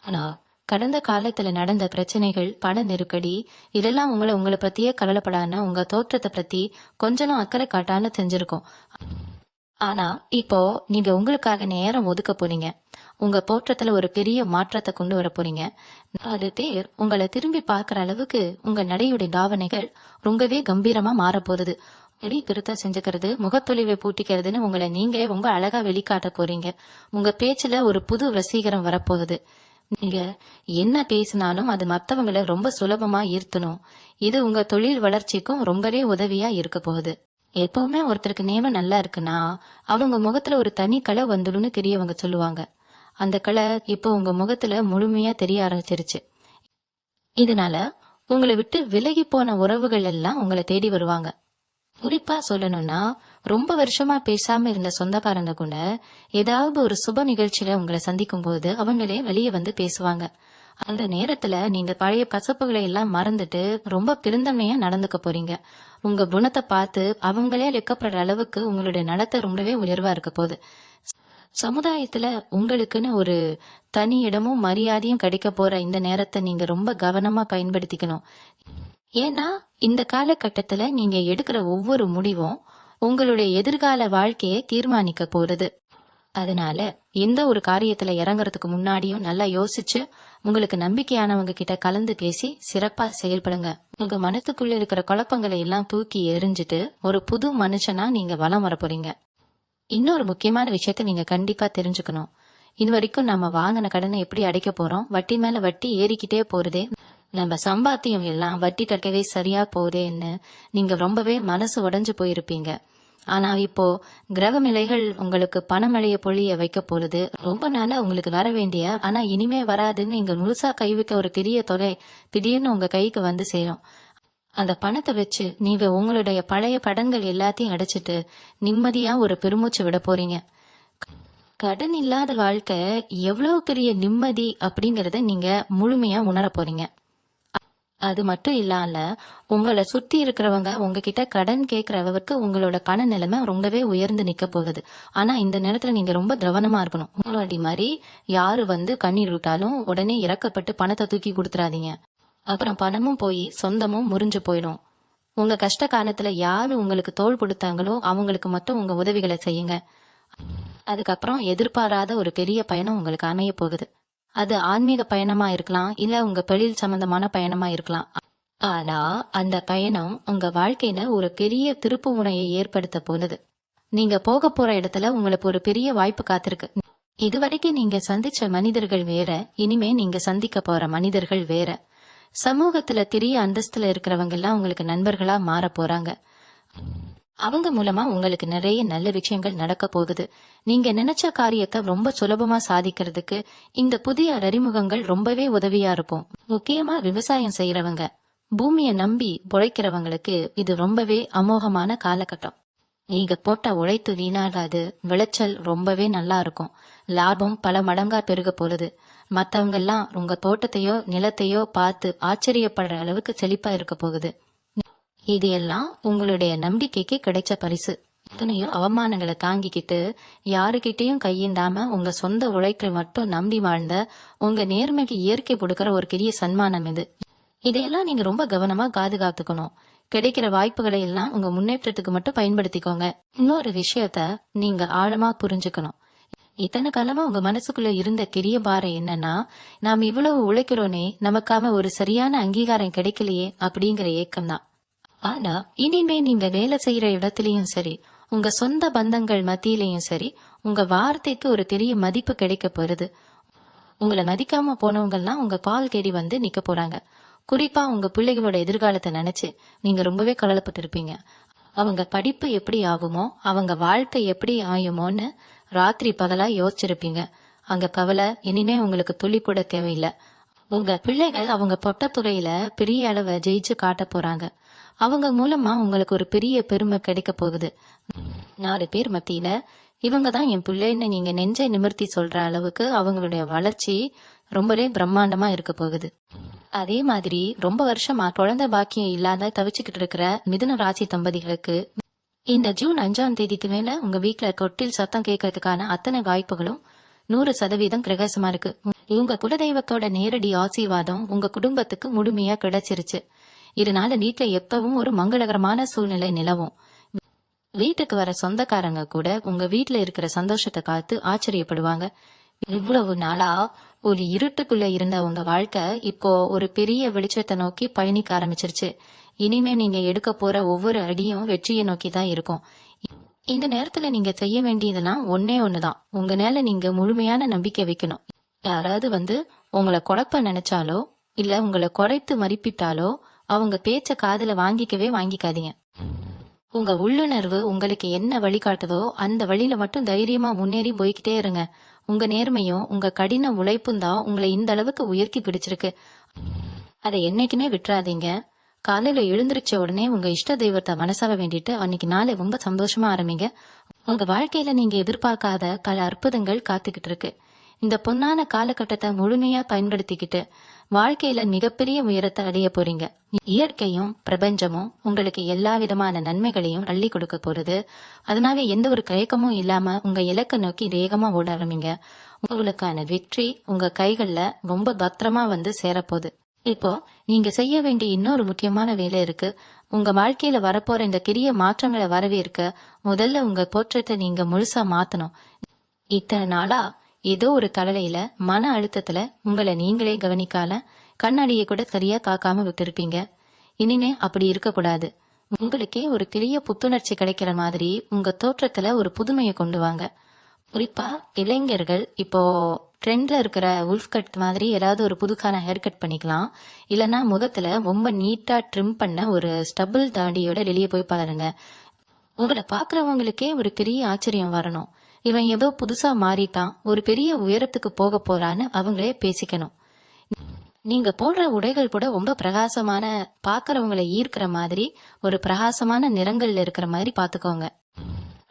ஆனா கடந்த காலத்துல நடந்த பிரச்சனைகள், பண நெருக்கடி இதெல்லாம் உங்களை பத்தியே கவலைப்படாம உங்க தோற்றத்தை பத்தி கொஞ்சம் அக்கறை காட்டான்னு செஞ்சிருக்கோம். ஆனா இப்போ நீங்க உங்களுக்காக நேரம் ஒதுக்க போறீங்க. உங்க தோற்றத்துல ஒரு பெரிய மாற்றத்தை கொண்டு வர போறீங்க. 4 பேர் உங்களை திரும்பி பார்க்கிற அளவுக்கு உங்க நடையுடைய பாவனைகள் ரொம்பவே கம்பீரமா மாற போகுது. முடி திருத்த செஞ்சுக்கிறது, முகத்தொழிவை பூட்டிக்கிறதுன்னு உங்களை நீங்களே ரொம்ப அழகா வெளிக்காட்ட போறீங்க. உங்க பேச்சுல ஒரு புது வசீகரம் வரப்போகுது. நீங்க என்ன பேசினாலும் அது மத்தவங்களை ரொம்ப சுலபமா ஈர்த்தணும். இது உங்க தொழில் வளர்ச்சிக்கும் ரொம்பவே உதவியா இருக்க போகுது. எப்பவுமே ஒருத்தருக்கு நேரம் நல்லா இருக்குன்னா அவங்க முகத்துல ஒரு தனி கலை வந்துடும்னு பெரியவங்க சொல்லுவாங்க. அந்த கலை இப்போ உங்க முகத்துல முழுமையா தெரிய ஆரம்பிச்சிருச்சு. இதனால உங்களை விட்டு விலகி போன உறவுகள் எல்லாம் உங்களை தேடி வருவாங்க. குறிப்பா சொல்லணும்னா ரொம்ப வருஷமா பேசாம இருந்த சொந்தக்காரங்க கூட ஏதாவது ஒரு சுப நிகழ்ச்சியில உங்களை சந்திக்கும் போது அவங்களே வெளியே வந்து பேசுவாங்க. அந்த நேரத்துல நீங்க பழைய கசப்புகளை எல்லாம் மறந்துட்டு ரொம்ப பெருந்தன்மையா நடந்துக்க போறீங்க. உங்க குணத்தை பார்த்து அவங்களே வெக்கப்படுற அளவுக்கு உங்களுடைய நடத்தை ரொம்பவே உயர்வா இருக்க போகுது. சமுதாயத்துல உங்களுக்குன்னு ஒரு தனி இடமும் மரியாதையும் கிடைக்க போற இந்த நேரத்தை நீங்க ரொம்ப கவனமா பயன்படுத்திக்கணும். ஏன்னா இந்த காலகட்டத்துல நீங்க எடுக்கிற ஒவ்வொரு முடிவும் உங்களுடைய எதிர்கால வாழ்க்கையை தீர்மானிக்க போறது. அதனால எந்த ஒரு காரியத்துல இறங்குறதுக்கு முன்னாடியும் நல்லா யோசிச்சு உங்களுக்கு நம்பிக்கையானவங்க கிட்ட கலந்து பேசி சிறப்பா செயல்படுங்க. உங்க மனத்துக்குள்ள இருக்கிற குழப்பங்களை எல்லாம் தூக்கி எறிஞ்சிட்டு ஒரு புது மனுஷனா நீங்க வலம் வர போறீங்க. இன்னொரு முக்கியமான விஷயத்த நீங்க கண்டிப்பா தெரிஞ்சுக்கணும். இது வரைக்கும் நம்ம வாங்கின கடனை எப்படி அடைக்க போறோம்? வட்டி மேல வட்டி ஏறிக்கிட்டே போறதே, நம்ம சம்பாத்தியம் எல்லாம் வட்டி கட்டவே சரியா போதேன்னு நீங்க ரொம்பவே மனசு உடைஞ்சு போயிருப்பீங்க. ஆனா இப்போ கிரகநிலைகள் உங்களுக்கு பணமழைய பொழிய வைக்க போறது. ரொம்ப நாளா உங்களுக்கு வர வேண்டிய ஆனா இனிமே வராதுன்னு நீங்க முழுசா கை வைக்க ஒரு பெரிய தொகை திடீர்னு உங்க கைக்கு வந்து சேரும். அந்த பணத்தை வச்சு நீங்க உங்களுடைய பழைய கடன்கள் எல்லாத்தையும் அடைச்சிட்டு நிம்மதியா ஒரு பெருமூச்சு விட போறீங்க. கடன் இல்லாத வாழ்க்கை எவ்வளவு பெரிய நிம்மதி அப்படிங்கறத நீங்க முழுமையா உணர போறீங்க. அது மட்டும் இல்லாம உங்களை சுத்தி இருக்கிறவங்க உங்ககிட்ட கடன் கேட்கறவருக்கு உங்களோட பண நிலைமை ரொம்பவே உயர்ந்து நிக்க போகுது. ஆனா இந்த நேரத்துல நீங்க ரொம்ப கவனமா இருக்கணும். உங்களுடைய மாதிரி யாரு வந்து கண்ணீர் விட்டாலும் உடனே இறக்கப்பட்டு பணத்தை தூக்கி கொடுத்துறாதீங்க. அப்புறம் பணமும் போய் சொந்தமும் முறிஞ்சு போயிடும். உங்க கஷ்ட காலத்துல யாரு உங்களுக்கு தோள் கொடுத்தாங்களோ அவங்களுக்கு மட்டும் உங்க உதவிகளை செய்யுங்க. அதுக்கப்புறம் எதிர்பாராத ஒரு பெரிய பயணம் உங்களுக்கு அமைய போகுது. அது ஆன்மீக பயணமா இருக்கலாம், இல்ல உங்க தொழில் சம்பந்தமான பயணமா இருக்கலாம். ஆனா அந்த பயணம் உங்க வாழ்க்கையில ஒரு பெரிய திருப்பு முனையை ஏற்படுத்த போகுது. நீங்க போக போற இடத்துல உங்களுக்கு ஒரு பெரிய வாய்ப்பு காத்திருக்கு. இதுவரைக்கும் நீங்க சந்திச்ச மனிதர்கள் வேற, இனிமே நீங்க சந்திக்க போற மனிதர்கள் வேற. சமூகத்துல பெரிய அந்தஸ்துல இருக்கிறவங்க எல்லாம் உங்களுக்கு நண்பர்களா மாற போறாங்க. அவங்க மூலமா உங்களுக்கு நிறைய நல்ல விஷயங்கள் நடக்க போகுது. நீங்க நினைச்ச காரியத்தை ரொம்ப சுலபமா சாதிக்கிறதுக்கு இந்த புதிய அறிமுகங்கள் ரொம்பவே உதவியா இருக்கும். முக்கியமா விவசாயம் செய்யறவங்க, பூமியை நம்பி உழைக்கிறவங்களுக்கு இது ரொம்பவே அமோகமான காலகட்டம். நீங்க போட்ட உழைத்து வீணாகாது, விளைச்சல் ரொம்பவே நல்லா இருக்கும், லாபம் பல மடங்கா பெருக போகுது. மத்தவங்க எல்லாம் உங்க தோட்டத்தையோ நிலத்தையோ பார்த்து ஆச்சரியப்படுற அளவுக்கு செழிப்பா இருக்க போகுது. இது எல்லாம் உங்களுடைய நம்பிக்கைக்கு கிடைச்ச பரிசு. எத்தனையோ அவமானங்களை தாங்கிக்கிட்டு யாருகிட்டையும் கையேந்தாம உங்க சொந்த உழைப்பை மட்டும் நம்பி வாழ்ந்த உங்க நேர்மைக்கு இயற்கை கொடுக்கற ஒரு பெரிய சன்மானம் இது. இதையெல்லாம் நீங்க ரொம்ப கவனமா பாதுகாத்துக்கணும். கிடைக்கிற வாய்ப்புகளை எல்லாம் உங்க முன்னேற்றத்துக்கு மட்டும் பயன்படுத்திக்கோங்க. இன்னொரு விஷயத்த நீங்க ஆழமா புரிஞ்சுக்கணும். இத்தனை காலமா உங்க மனசுக்குள்ள இருந்த பெரிய பாரம் என்னன்னா, நாம் இவ்வளவு உழைக்கிறோனே நமக்காக ஒரு சரியான அங்கீகாரம் கிடைக்கலையே அப்படிங்கிற ஏக்கம் தான். ஆனா இனிமே நீங்க வேலை செய்யற இடத்துலயும் சரி, உங்க சொந்த பந்தங்கள் மத்தியிலயும் சரி, உங்க வார்த்தைக்கு ஒரு பெரிய மதிப்பு கிடைக்க போறது. உங்களை மதிக்காம போனவங்க எல்லாம் உங்க கால் தேடி வந்து நிக்க போறாங்க. குறிப்பா உங்க பிள்ளைகளோட எதிர்காலத்தை நினைச்சு நீங்க ரொம்பவே கவலைப்பட்டு இருப்பீங்க. அவங்க படிப்பு எப்படி ஆகுமோ, அவங்க வாழ்க்கை எப்படி ஆயுமோன்னு ராத்திரி பகலா யோசிச்சிருப்பீங்க. அங்க கவலை இனிமே உங்களுக்கு துளி கூட தேவையில்லை. உங்க பிள்ளைகள் அவங்க பொட்டத்துறையில பெரிய அளவை ஜெயிச்சு காட்ட போறாங்க. அவங்க மூலமா உங்களுக்கு ஒரு பெரிய பெருமை கிடைக்க போகுது. 4 பேர் மத்தியில இவங்க தான் என் பிள்ளைன்னு நீங்க நெஞ்சை நிமிர்த்தி சொல்ற அளவுக்கு அவங்களுடைய வளர்ச்சி ரொம்பவே பிரம்மாண்டமா இருக்க போகுது. அதே மாதிரி ரொம்ப வருஷமா குழந்தை பாக்கியம் இல்லாத தவிச்சுக்கிட்டு இருக்கிற மிதுன ராசி தம்பதிகளுக்கு இந்த ஜூன் 5ஆம் தேதிக்கு மேல உங்க வீட்டுல கொட்டில் சத்தம் கேட்கறதுக்கான அத்தனை வாய்ப்புகளும் 100% கிரகசமா இருக்கு. உங்க குலதெய்வத்தோட நேரடி ஆசீர்வாதம் உங்க குடும்பத்துக்கு முழுமையா கிடைச்சிருச்சு. இதனால வீட்டுல எப்பவும் ஒரு மங்களகரமான சூழ்நிலை நிலவும். வீட்டுக்கு வர சொந்தக்காரங்க கூட உங்க வீட்டுல இருக்கிற சந்தோஷத்தை பார்த்து ஆச்சரியப்படுவாங்க. இவ்வளவு நாளா ஒரு இருட்டுக்குள்ள இருந்த உங்க வாழ்க்கை இப்போ ஒரு பெரிய வெளிச்சத்தை நோக்கி பயணிக்க ஆரம்பிச்சிருச்சு. இனிமே நீங்க எடுக்க போற ஒவ்வொரு அடியும் வெற்றியை நோக்கி தான் இருக்கும். இந்த நேரத்துல நீங்க செய்ய வேண்டியதெல்லாம் ஒன்னே ஒண்ணுதான். உங்க மேல நீங்க முழுமையான நம்பிக்கை வைக்கணும். யாராவது வந்து உங்களை குழப்ப நினைச்சாலோ இல்ல உங்களை குறைத்து மதிப்பிட்டாலோ அவங்க பேச்ச காதுல வாங்கிக்காதீங்க. உங்க உள்ளுணர்வு உங்களுக்கு என்ன வழிகாட்டுதோ அந்த வழியில மட்டும் தைரியமா முன்னேறி போய்கிட்டே இருங்க. உங்க நேர்மையும் உங்க கடின உழைப்பும் தான் உங்களை இந்த அளவுக்கு உயர்த்தி பிடிச்சிருக்கு. அதை என்னைக்குமே விட்டுறாதீங்க. காலையில எழுந்திருச்ச உடனே உங்க இஷ்ட தெய்வத்தை மனசார வேண்டிட்டு அன்னைக்கு நாளை ரொம்ப சந்தோஷமா ஆரம்பிங்க. உங்க வாழ்க்கையில நீங்க எதிர்பார்க்காத பல அற்புதங்கள் காத்துக்கிட்டு இருக்கு. இந்த பொன்னான காலகட்டத்தை முழுமையா பயன்படுத்திக்கிட்டு வாழ்க்கையில மிகப்பெரிய உயரத்தை அடைய போறீங்க. இயற்கையும் பிரபஞ்சமும் உங்களுக்கு எல்லா விதமான நன்மைகளையும் அள்ளி கொடுக்க போறது. அதனால எந்த ஒரு தயக்கமும் இல்லாம உங்க இலக்கை நோக்கி வேகமா ஓட ஆரம்பிங்க. உங்களுக்கான வெற்றி உங்க கைகள்ல ரொம்ப பத்திரமா வந்து சேரப்போகுது. இப்போ நீங்க செய்ய வேண்டிய இன்னொரு முக்கியமான வேலை இருக்கு. உங்க வாழ்க்கையில வரப்போற இந்த பெரிய மாற்றங்களை வரவேற்க முதல்ல உங்க தோற்றத்தை நீங்க முழுசா மாத்தணும். இத்தனை நாளா ஏதோ ஒரு தலையில மன அழுத்தத்துல உங்களை நீங்களே கவனிக்கால கண்ணாடியை கூட சரியா காக்காம விட்டுருப்பீங்க. இனிமே அப்படி இருக்கக்கூடாது. உங்களுக்கே ஒரு பெரிய புத்துணர்ச்சி கிடைக்கிற மாதிரி உங்க தோற்றத்துல ஒரு புதுமையை கொண்டு வாங்க. குறிப்பா இளைஞர்கள் இப்போ ட்ரெண்ட்ல இருக்கிற உல்ஃப் கட் மாதிரி ஏதாவது ஒரு புதுக்கான ஹேர் கட் பண்ணிக்கலாம். இல்லைன்னா முகத்துல ரொம்ப நீட்டா ட்ரிம் பண்ண ஒரு ஸ்டபிள் தாடியோட வெளியே போய் பாருங்க. உங்களை பாக்குறவங்களுக்கே ஒரு பெரிய ஆச்சரியம் வரணும். இவன் ஏதோ புதுசா மாறிட்டான், ஒரு பெரிய உயரத்துக்கு போக போறான்னு அவங்களே பேசிக்கணும். நீங்க போடுற உடைகள் கூட ரொம்ப பிரகாசமான, பாக்குறவங்களை ஈர்க்கிற மாதிரி ஒரு பிரகாசமான நிறங்கள்ல இருக்கிற மாதிரி பாத்துக்கோங்க.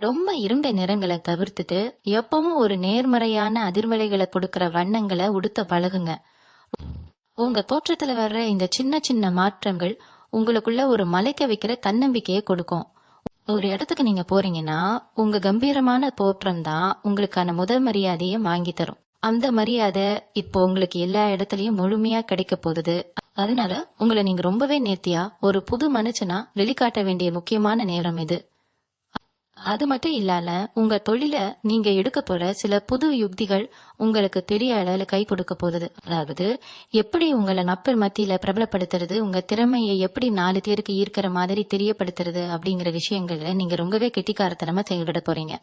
ரொம்ப இருண்ட நிறங்களை தவிர்த்துட்டு எப்பவும் ஒரு நேர்மறையான அதிர்வலைகளை கொடுக்கிற வண்ணங்களை உடுத்த பழகுங்க. உங்க தோற்றத்துல வர்ற இந்த சின்ன சின்ன மாற்றங்கள் உங்களுக்குள்ள ஒரு மலைக்க வைக்கிற தன்னம்பிக்கையை கொடுக்கும். ஒரு இடத்துக்கு நீங்க போறீங்கன்னா உங்க கம்பீரமான தோற்றம் தான் உங்களுக்கான முதல் மரியாதையை வாங்கி தரும். அந்த மரியாதை இப்போ உங்களுக்கு எல்லா இடத்துலயும் முழுமையா கிடைக்க போகுது. அதனால உங்களை நீங்க ரொம்பவே நேர்த்தியா ஒரு புது மனுஷனா வெளிக்காட்ட வேண்டிய முக்கியமான நேரம் இது. அது மட்டும் இல்லாம உங்க தொழில நீங்க எடுக்க போற சில புது யுக்திகள் உங்களுக்கு பெரிய அளவுல கை கொடுக்க போகுது. அதாவது எப்படி உங்களை நப்பர் மத்தியில பிரபலப்படுத்துறது, உங்க திறமையை எப்படி 4 பேருக்கு ஈர்க்கிற மாதிரி தெரியப்படுத்துறது அப்படிங்கிற விஷயங்கள்ல நீங்க ரொம்பவே கெட்டிக்காரத்தனமா செயல்பட போறீங்க.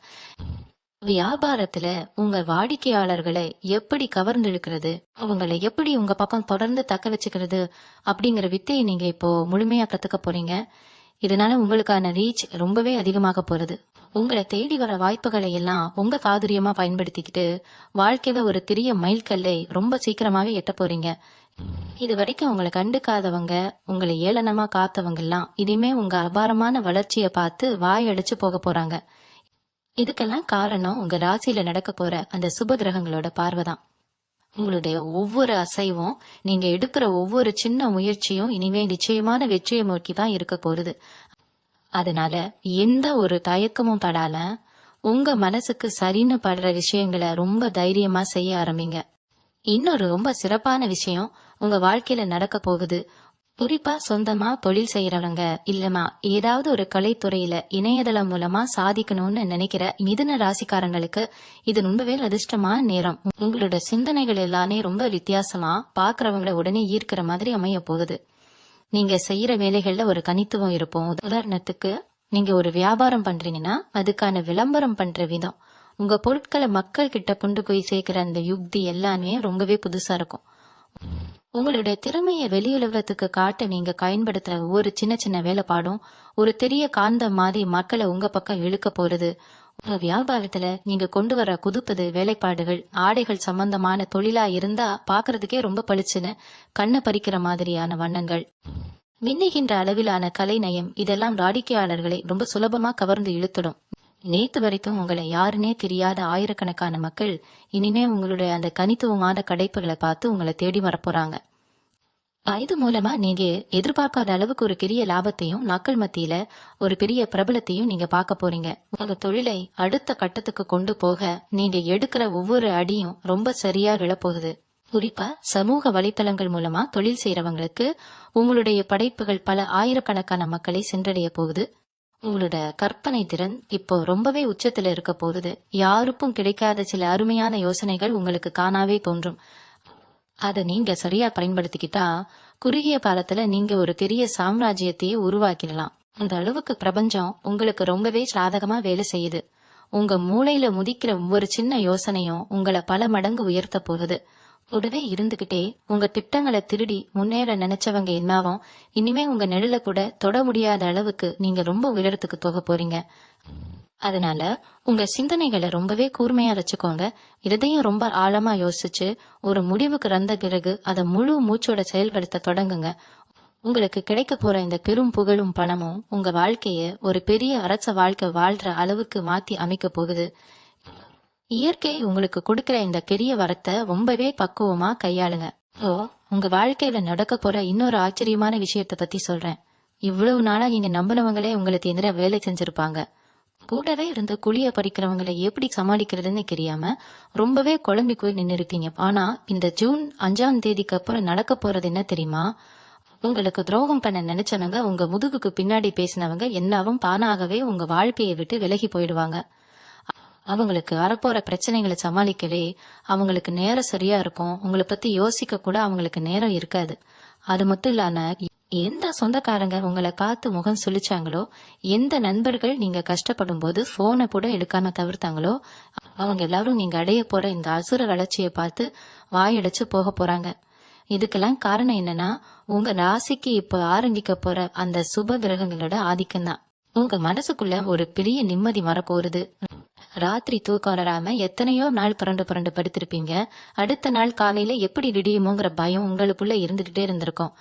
வியாபாரத்துல உங்க வாடிக்கையாளர்களை எப்படி கவர்ந்தெழுக்கிறது, அவங்களை எப்படி உங்க பக்கம் தொடர்ந்து தக்க வச்சுக்கிறது அப்படிங்கிற வித்தையை நீங்க இப்போ முழுமையா கத்துக்க போறீங்க. இதனால உங்களுக்கான ரீச் ரொம்பவே அதிகமாக போறது. உங்களை தேடி வர வாய்ப்புகளை எல்லாம் உங்க சாதுரியமா பயன்படுத்திக்கிட்டு வாழ்க்கையில ஒரு பெரிய மைல்கல்லை ரொம்ப சீக்கிரமாவே எட்ட போறீங்க. இது வரைக்கும் உங்களை கண்டுக்காதவங்க, உங்களை ஏளனமா காத்தவங்க எல்லாம் இனிமே உங்க அபாரமான வளர்ச்சியை பார்த்து வாயடிச்சு போக போறாங்க. இதுக்கெல்லாம் காரணம் உங்க ராசியில நடக்க போற அந்த சுப கிரகங்களோட பார்வைதான். உங்களுடைய ஒவ்வொரு அசைவும், நீங்க எடுக்கிற ஒவ்வொரு சின்ன முயற்சியும் இனிமே நிச்சயமான வெற்றியை நோக்கி தான் இருக்க போகுது. அதனால எந்த ஒரு தயக்கமும் படால உங்க மனசுக்கு சரின்னு படுற விஷயங்களை ரொம்ப தைரியமா செய்ய ஆரம்பிங்க. இன்னொரு ரொம்ப சிறப்பான விஷயம் உங்க வாழ்க்கையில நடக்க போகுது. குறிப்பா சொந்தமா தொழில் செய்யறவங்க, இல்லமா ஏதாவது ஒரு கலைத்துறையில இணையதளம் மூலமா சாதிக்கணும்னு நினைக்கிற மிதுன ராசிக்காரங்களுக்கு இது ரொம்பவே அதிர்ஷ்டமான நேரம். உங்களோட சிந்தனைகள் எல்லாமே ரொம்ப வித்தியாசமா பாக்குறவங்களை உடனே ஈர்க்கிற மாதிரி அமைய போகுது. நீங்க செய்யற வேலைகள்ல ஒரு தனித்துவம் இருக்கும். உதாரணத்துக்கு, நீங்க ஒரு வியாபாரம் பண்றீங்கன்னா அதுக்கான விளம்பரம் பண்ற விதம், உங்க பொருட்களை மக்கள் கிட்ட கொண்டு போய் சேர்க்கிற அந்த யுக்தி எல்லாமே ரொம்பவே புதுசா இருக்கும். உங்களுடைய திறமையை வெளியுலகத்துக்கு காட்ட நீங்க பயன்படுத்துற ஒவ்வொரு சின்ன சின்ன வேலைப்பாடும் ஒரு பெரிய காந்தம் மாதிரி மக்களை உங்க பக்கம் இழுக்க போறது. உங்க வியாபாரத்துல நீங்க கொண்டு வர புதுப்புது வேலைப்பாடுகள், ஆடைகள் சம்பந்தமான தொழிலா இருந்தா பாக்குறதுக்கே ரொம்ப பளிச்சுன்னு கண்ணை பறிக்கிற மாதிரியான வண்ணங்கள், மின்னுகின்ற அளவிலான கலைநயம், இதெல்லாம் வாடிக்கையாளர்களை ரொம்ப சுலபமா கவர்ந்து இழுத்துடும். நேத்து வரைக்கும் உங்களை யாருன்னே தெரியாத ஆயிரக்கணக்கான மக்கள் இனிமே உங்களுடைய அந்த தனித்துவமான படைப்புகளை பார்த்து உங்களை தேடி வரப்போறாங்க. இது மூலமா நீங்க எதிர்பார்க்காத அளவுக்கு ஒரு பெரிய லாபத்தையும் மக்கள் மத்தியில ஒரு பெரிய பிரபலத்தையும் நீங்க பார்க்க போறீங்க. உங்க தொழிலை அடுத்த கட்டத்துக்கு கொண்டு போக நீங்க எடுக்கிற ஒவ்வொரு அடியும் ரொம்ப சரியா விழப்போகுது. குறிப்பா சமூக வலைத்தளங்கள் மூலமா தொழில் செய்யறவங்களுக்கு உங்களுடைய படைப்புகள் பல ஆயிரக்கணக்கான மக்களை சென்றடைய போகுது. உங்களோட கற்பனை திறன் இப்போ ரொம்பவே உச்சத்துல இருக்க போகுது. யாருக்கும் கிடைக்காத சில அருமையான யோசனைகள் உங்களுக்கு காணாவே தோன்றும். அதை நீங்க சரியா பயன்படுத்திக்கிட்டா குறுகிய காலத்துல நீங்க ஒரு பெரிய சாம்ராஜ்யத்தையே உருவாக்கிடலாம். அந்த அளவுக்கு பிரபஞ்சம் உங்களுக்கு ரொம்பவே சாதகமா வேலை செய்யுது. உங்க மூளையில முதிக்கிற ஒவ்வொரு சின்ன யோசனையும் உங்களை பல மடங்கு உயர்த்த போகுது. கூடவே இருந்துகிட்டே உங்க திட்டங்களை திருடி முன்னேற நினைச்சவங்க என்னாவும் இனிமே உங்க நிழல கூட தொட முடியாத அளவுக்கு நீங்க ரொம்ப உயரத்துக்கு போக போறீங்க. அதனால உங்க சிந்தனைகளை ரொம்பவே கூர்மையா வச்சுக்கோங்க. இதையும் ரொம்ப ஆழமா யோசிச்சு ஒரு முடிவுக்கு வந்த பிறகு அதை முழு மூச்சோட செயல்படுத்த தொடங்குங்க. உங்களுக்கு கிடைக்க போற இந்த பெரும் புகழும் பணமும் உங்க வாழ்க்கைய ஒரு பெரிய அரச வாழ்க்கை வாழ்ற அளவுக்கு மாத்தி அமைக்க போகுது. இயற்கை உங்களுக்கு கொடுக்கிற இந்த பெரிய வரத்தை ரொம்பவே பக்குவமா கையாளுங்க. உங்க வாழ்க்கையில நடக்க போற இன்னொரு ஆச்சரியமான விஷயத்த பத்தி சொல்றேன். இவ்வளவு நாளா நீங்க நம்பினவங்களே உங்களுக்கு எதிராக வேலை செஞ்சிருப்பாங்க. கூடவே இருந்து குழிய பறிக்கிறவங்களை எப்படி சமாளிக்கிறதுன்னு தெரியாம ரொம்பவே குழம்பி போய் நின்று இருப்பீங்க. ஆனா இந்த ஜூன் 5ஆம் தேதிக்கு அப்புறம் நடக்க போறது என்ன தெரியுமா? உங்களுக்கு துரோகம் பண்ண நினைச்சவங்க, உங்க முதுகுக்கு பின்னாடி பேசினவங்க எல்லாவும் தானாகவே உங்க வாழ்க்கையை விட்டு விலகி போயிடுவாங்க. அவங்களுக்கு வரப்போற பிரச்சனைகளை சமாளிக்கவே அவங்களுக்கு நேரம் சரியா இருக்கும். உங்களை பத்தி யோசிக்க கூட அவங்களுக்கு நேரம் இருக்காது. அது மட்டும் இல்லாம எந்த சொந்தக்காரங்க உங்களை பார்த்து முகம் சுளிச்சாங்களோ, எந்த நண்பர்கள் நீங்க கஷ்டப்படும் போது போனை கூட எடுக்காம தவிர்த்தாங்களோ, அவங்க எல்லாரும் நீங்க அடைய போற இந்த அசுர வளர்ச்சியை பார்த்து வாயடைச்சு போக போறாங்க. இதுக்கெல்லாம் காரணம் என்னன்னா, உங்க ராசிக்கு இப்ப ஆரம்பிக்க போற அந்த சுப கிரகங்களோட ஆதிக்கம் தான். உங்க மனசுக்குள்ள ஒரு பெரிய நிம்மதி வரப்போகுது. ராத்திரி தூக்கம் வராம எத்தனையோ நாள் புரண்டு புரண்டு படுத்திருப்பீங்க. அடுத்த நாள் காலையில எப்படி விடியுமோங்கிற பயம் உங்களுக்குள்ள இருந்துகிட்டே இருந்திருக்கும்.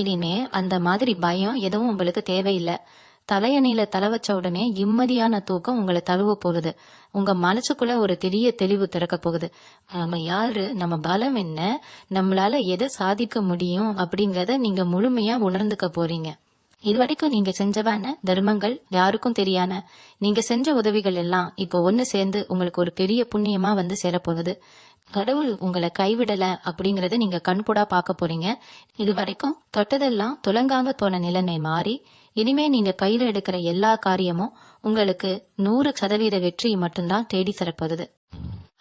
இனிமே அந்த மாதிரி பயம் எதுவும் உங்களுக்கு தேவையில்லை. தலையணையில தலை வச்ச உடனே நிம்மதியான தூக்கம் உங்களை தழுவ போகுது. உங்க மனசுக்குள்ள ஒரு பெரிய தெளிவு திறக்க போகுது. நம்ம யாரு, நம்ம பலம் என்ன, நம்மளால எதை சாதிக்க முடியும் அப்படிங்கறத நீங்க முழுமையா உணர்ந்துக்க போறீங்க. இதுவரைக்கும் நீங்க செஞ்சவான தர்மங்கள், யாருக்கும் தெரியாம நீங்க செஞ்ச உதவிகள் எல்லாம் இப்போ ஒண்ணு சேர்ந்து உங்களுக்கு ஒரு பெரிய புண்ணியமா வந்து சேரப்போகுது. கடவுள் உங்களை கைவிடல அப்படிங்கறத நீங்க கண்கூடா பார்க்க போறீங்க. இதுவரைக்கும் தொட்டதெல்லாம் துலங்காம போன நிலைமை மாறி, இனிமே நீங்க கையில எடுக்கிற எல்லா காரியமும் உங்களுக்கு 100% வெற்றி மட்டும்தான் தேடி தரப்போகுது.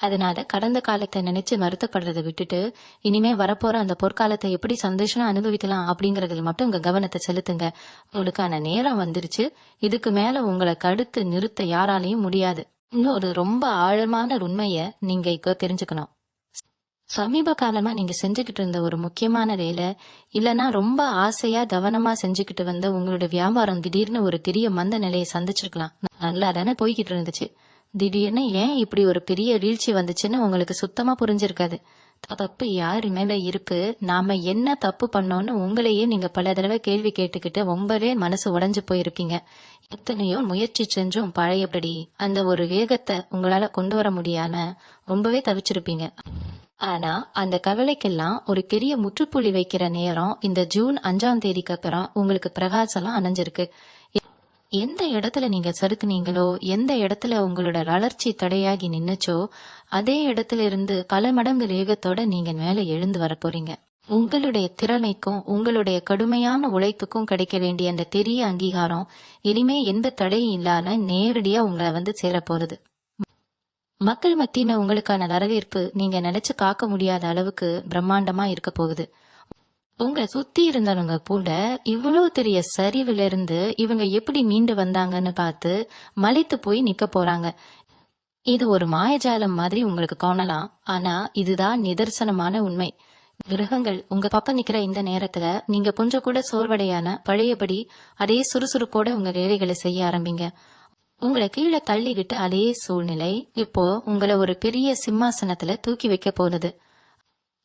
அதனால கடந்த காலத்தை நினைச்சு வருத்தப்படுறதை விட்டுட்டு, இனிமே வரப்போற அந்த பொற்காலத்தை எப்படி சந்தோஷமா அனுபவிக்கலாம் அப்படிங்கறதுல மட்டும் உங்க கவனத்தை செலுத்துங்க. உங்களுக்கான நேரம் வந்துருச்சு. இதுக்கு மேல உங்களை தடுத்து நிறுத்த யாராலையும் முடியாது. இன்னொரு ரொம்ப ஆழமான உண்மைய நீங்க இப்ப தெரிஞ்சுக்கணும். சமீப காலமா நீங்க செஞ்சுக்கிட்டு இருந்த ஒரு முக்கியமான வேலை, இல்லனா ரொம்ப ஆசையா கவனமா செஞ்சுக்கிட்டு வந்த உங்களோட வியாபாரம் திடீர்னு ஒரு பெரிய மந்த நிலையை சந்திச்சிருக்கலாம். நல்லா தானே போய்கிட்டு இருந்துச்சு. திடீர்னு ஏன் இப்படி ஒரு பெரிய வீழ்ச்சி வந்துச்சுன்னு உங்களுக்கு சுத்தமா புரிஞ்சிருக்காது. தப்பு யாரு மேல இருக்கு, நாம என்ன தப்பு பண்ணோம்னு உங்களையே நீங்க பல தடவை கேள்வி கேட்டுக்கிட்டு ரொம்பவே மனசு உடைஞ்சு போயிருப்பீங்க. எத்தனையோ முயற்சி செஞ்சும் பழையபடி அந்த ஒரு வேகத்தை உங்களால கொண்டு வர முடியாம ரொம்பவே தவிச்சிருப்பீங்க. ஆனா அந்த கவலைக்கெல்லாம் ஒரு பெரிய முற்றுப்புள்ளி வைக்கிற நேரம் இந்த ஜூன் 5ஆம் தேதிக்கு அப்புறம் உங்களுக்கு பிரகாசம் அணைஞ்சிருக்கு. எந்த இடத்துல நீங்க சறுக்குனீங்களோ, எந்த இடத்துல உங்களோட வளர்ச்சி தடையாகி நின்னுச்சோ, அதே இடத்துல இருந்து பல மடங்கு வேகத்தோட நீங்க மேல எழுந்து வர போறீங்க. உங்களுடைய திறமைக்கும் உங்களுடைய கடுமையான உழைப்புக்கும் கிடைக்க வேண்டிய அந்த பெரிய அங்கீகாரம் இனிமே எந்த தடையும் இல்லாம நேரடியா உங்களை வந்து சேர போறது. மக்கள் மத்தியில உங்களுக்கான வரவேற்பு நீங்க நினைச்சு காக்க முடியாத அளவுக்கு பிரம்மாண்டமா இருக்க போகுது. உங்க சுத்தி இருந்தவங்க கூட இவ்வளவு பெரிய சரிவுல இருந்து இவங்க எப்படி மீண்டு வந்தாங்கன்னு பார்த்து மலைத்து போய் நிக்க போறாங்க. இது ஒரு மாயஜாலம் மாதிரி உங்களுக்கு காணலாம். ஆனா இதுதான் நிதர்சனமான உண்மை. கிரகங்கள் உங்க பக்கம் நிக்கிற இந்த நேரத்துல நீங்க கொஞ்சம் கூட சோர்வடையான பழையபடி அதே சுறுசுறுப்போட உங்க வேலைகளை செய்ய ஆரம்பிங்க. உங்களை கீழே தள்ளிக்கிட்டு அதே சூழ்நிலை இப்போ உங்களை ஒரு பெரிய சிம்மாசனத்துல தூக்கி வைக்க போகுது.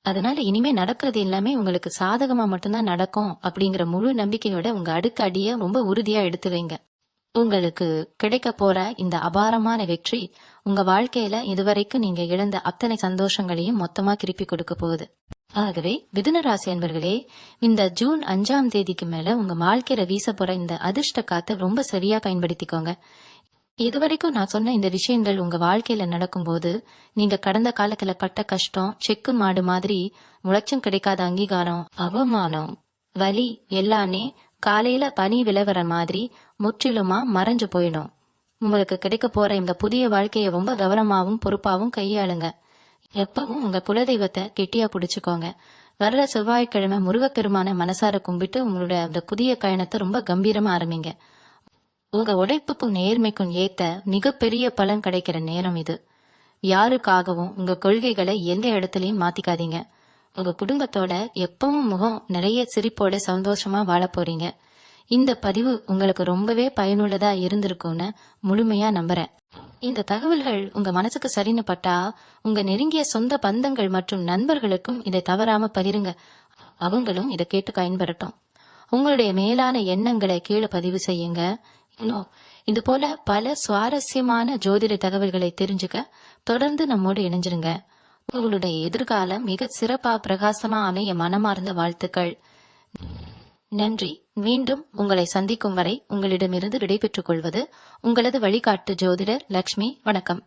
அதனால இனிமே நடக்கிறது எல்லாமே உங்களுக்கு சாதகமா மட்டும்தான் நடக்கும் அப்படிங்கிற முழு நம்பிக்கையோட உங்க அடுக்கு அடிய ரொம்ப உறுதியா எடுத்து வைங்க. உங்களுக்கு கிடைக்க போற இந்த அபாரமான வெற்றி உங்க வாழ்க்கையில இதுவரைக்கும் நீங்க இழந்த அத்தனை சந்தோஷங்களையும் மொத்தமா திருப்பி கொடுக்க போகுது. ஆகவே மிதுன ராசி அன்பர்களே, இந்த ஜூன் 5ஆம் தேதிக்கு மேல உங்க வாழ்க்கையில வீச போற இந்த அதிர்ஷ்ட காத்தை ரொம்ப சரியா பயன்படுத்திக்கோங்க. இதுவரைக்கும் நான் சொன்ன இந்த விஷயங்கள் உங்க வாழ்க்கையில நடக்கும்போது நீங்க கடந்த காலத்துல பட்ட கஷ்டம், செக்கு மாடு மாதிரி முளைச்சும் கிடைக்காத அங்கீகாரம், அவமானம், வலி எல்லாமே காலையில பனி விளைவர மாதிரி முற்றிலுமா மறைஞ்சு போயிடும். உங்களுக்கு கிடைக்க போற இந்த புதிய வாழ்க்கைய ரொம்ப கவனமாவும் பொறுப்பாவும் கையாளுங்க. எப்பவும் உங்க குலதெய்வத்தை கெட்டியா புடிச்சுக்கோங்க. வர்ற செவ்வாய்க்கிழமை முருகப்பெருமான மனசார கும்பிட்டு உங்களோட அந்த புதிய பயணத்தை ரொம்ப கம்பீரமா ஆரம்பிங்க. உங்க உழைப்புக்கும் நேர்மைக்கும் ஏத்த மிகப்பெரிய பலன் கிடைக்கிற நேரம் இது. யாருக்காகவும் உங்க கொள்கைகளை எந்த இடத்துலயும் மாத்திக்காதீங்க. உங்க குடும்பத்தோட எப்பவும் முகம் நிறைய சிரிப்போட சந்தோஷமா வாழ போறீங்க. இந்த பதிவு உங்களுக்கு ரொம்பவே பயனுள்ளதா இருந்திருக்கும்னு முழுமையா நம்புறேன். இந்த தகவல்கள் உங்க மனசுக்கு சரின்னு பட்டா உங்க நெருங்கிய சொந்த பந்தங்கள் மற்றும் நண்பர்களுக்கும் இதை தவறாம பகிருங்க. அவங்களும் இதை கேட்டு பயன்பெறட்டும். உங்களுடைய மேலான எண்ணங்களை கீழே பதிவு செய்யுங்க. இன்னும் இது போல பல சுவாரஸ்யமான ஜோதிட தகவல்களை தெரிஞ்சுக்க தொடர்ந்து நம்மோடு இணைஞ்சிருங்க. உங்களுடைய எதிர்காலம் மிக சிறப்பா பிரகாசமா அமைய மனமார்ந்த வாழ்த்துக்கள். நன்றி. மீண்டும் உங்களை சந்திக்கும் வரை உங்களிடமிருந்து விடைபெற்றுக் கொள்வது உங்களது வழிகாட்டு ஜோதிடர் லக்ஷ்மி. வணக்கம்.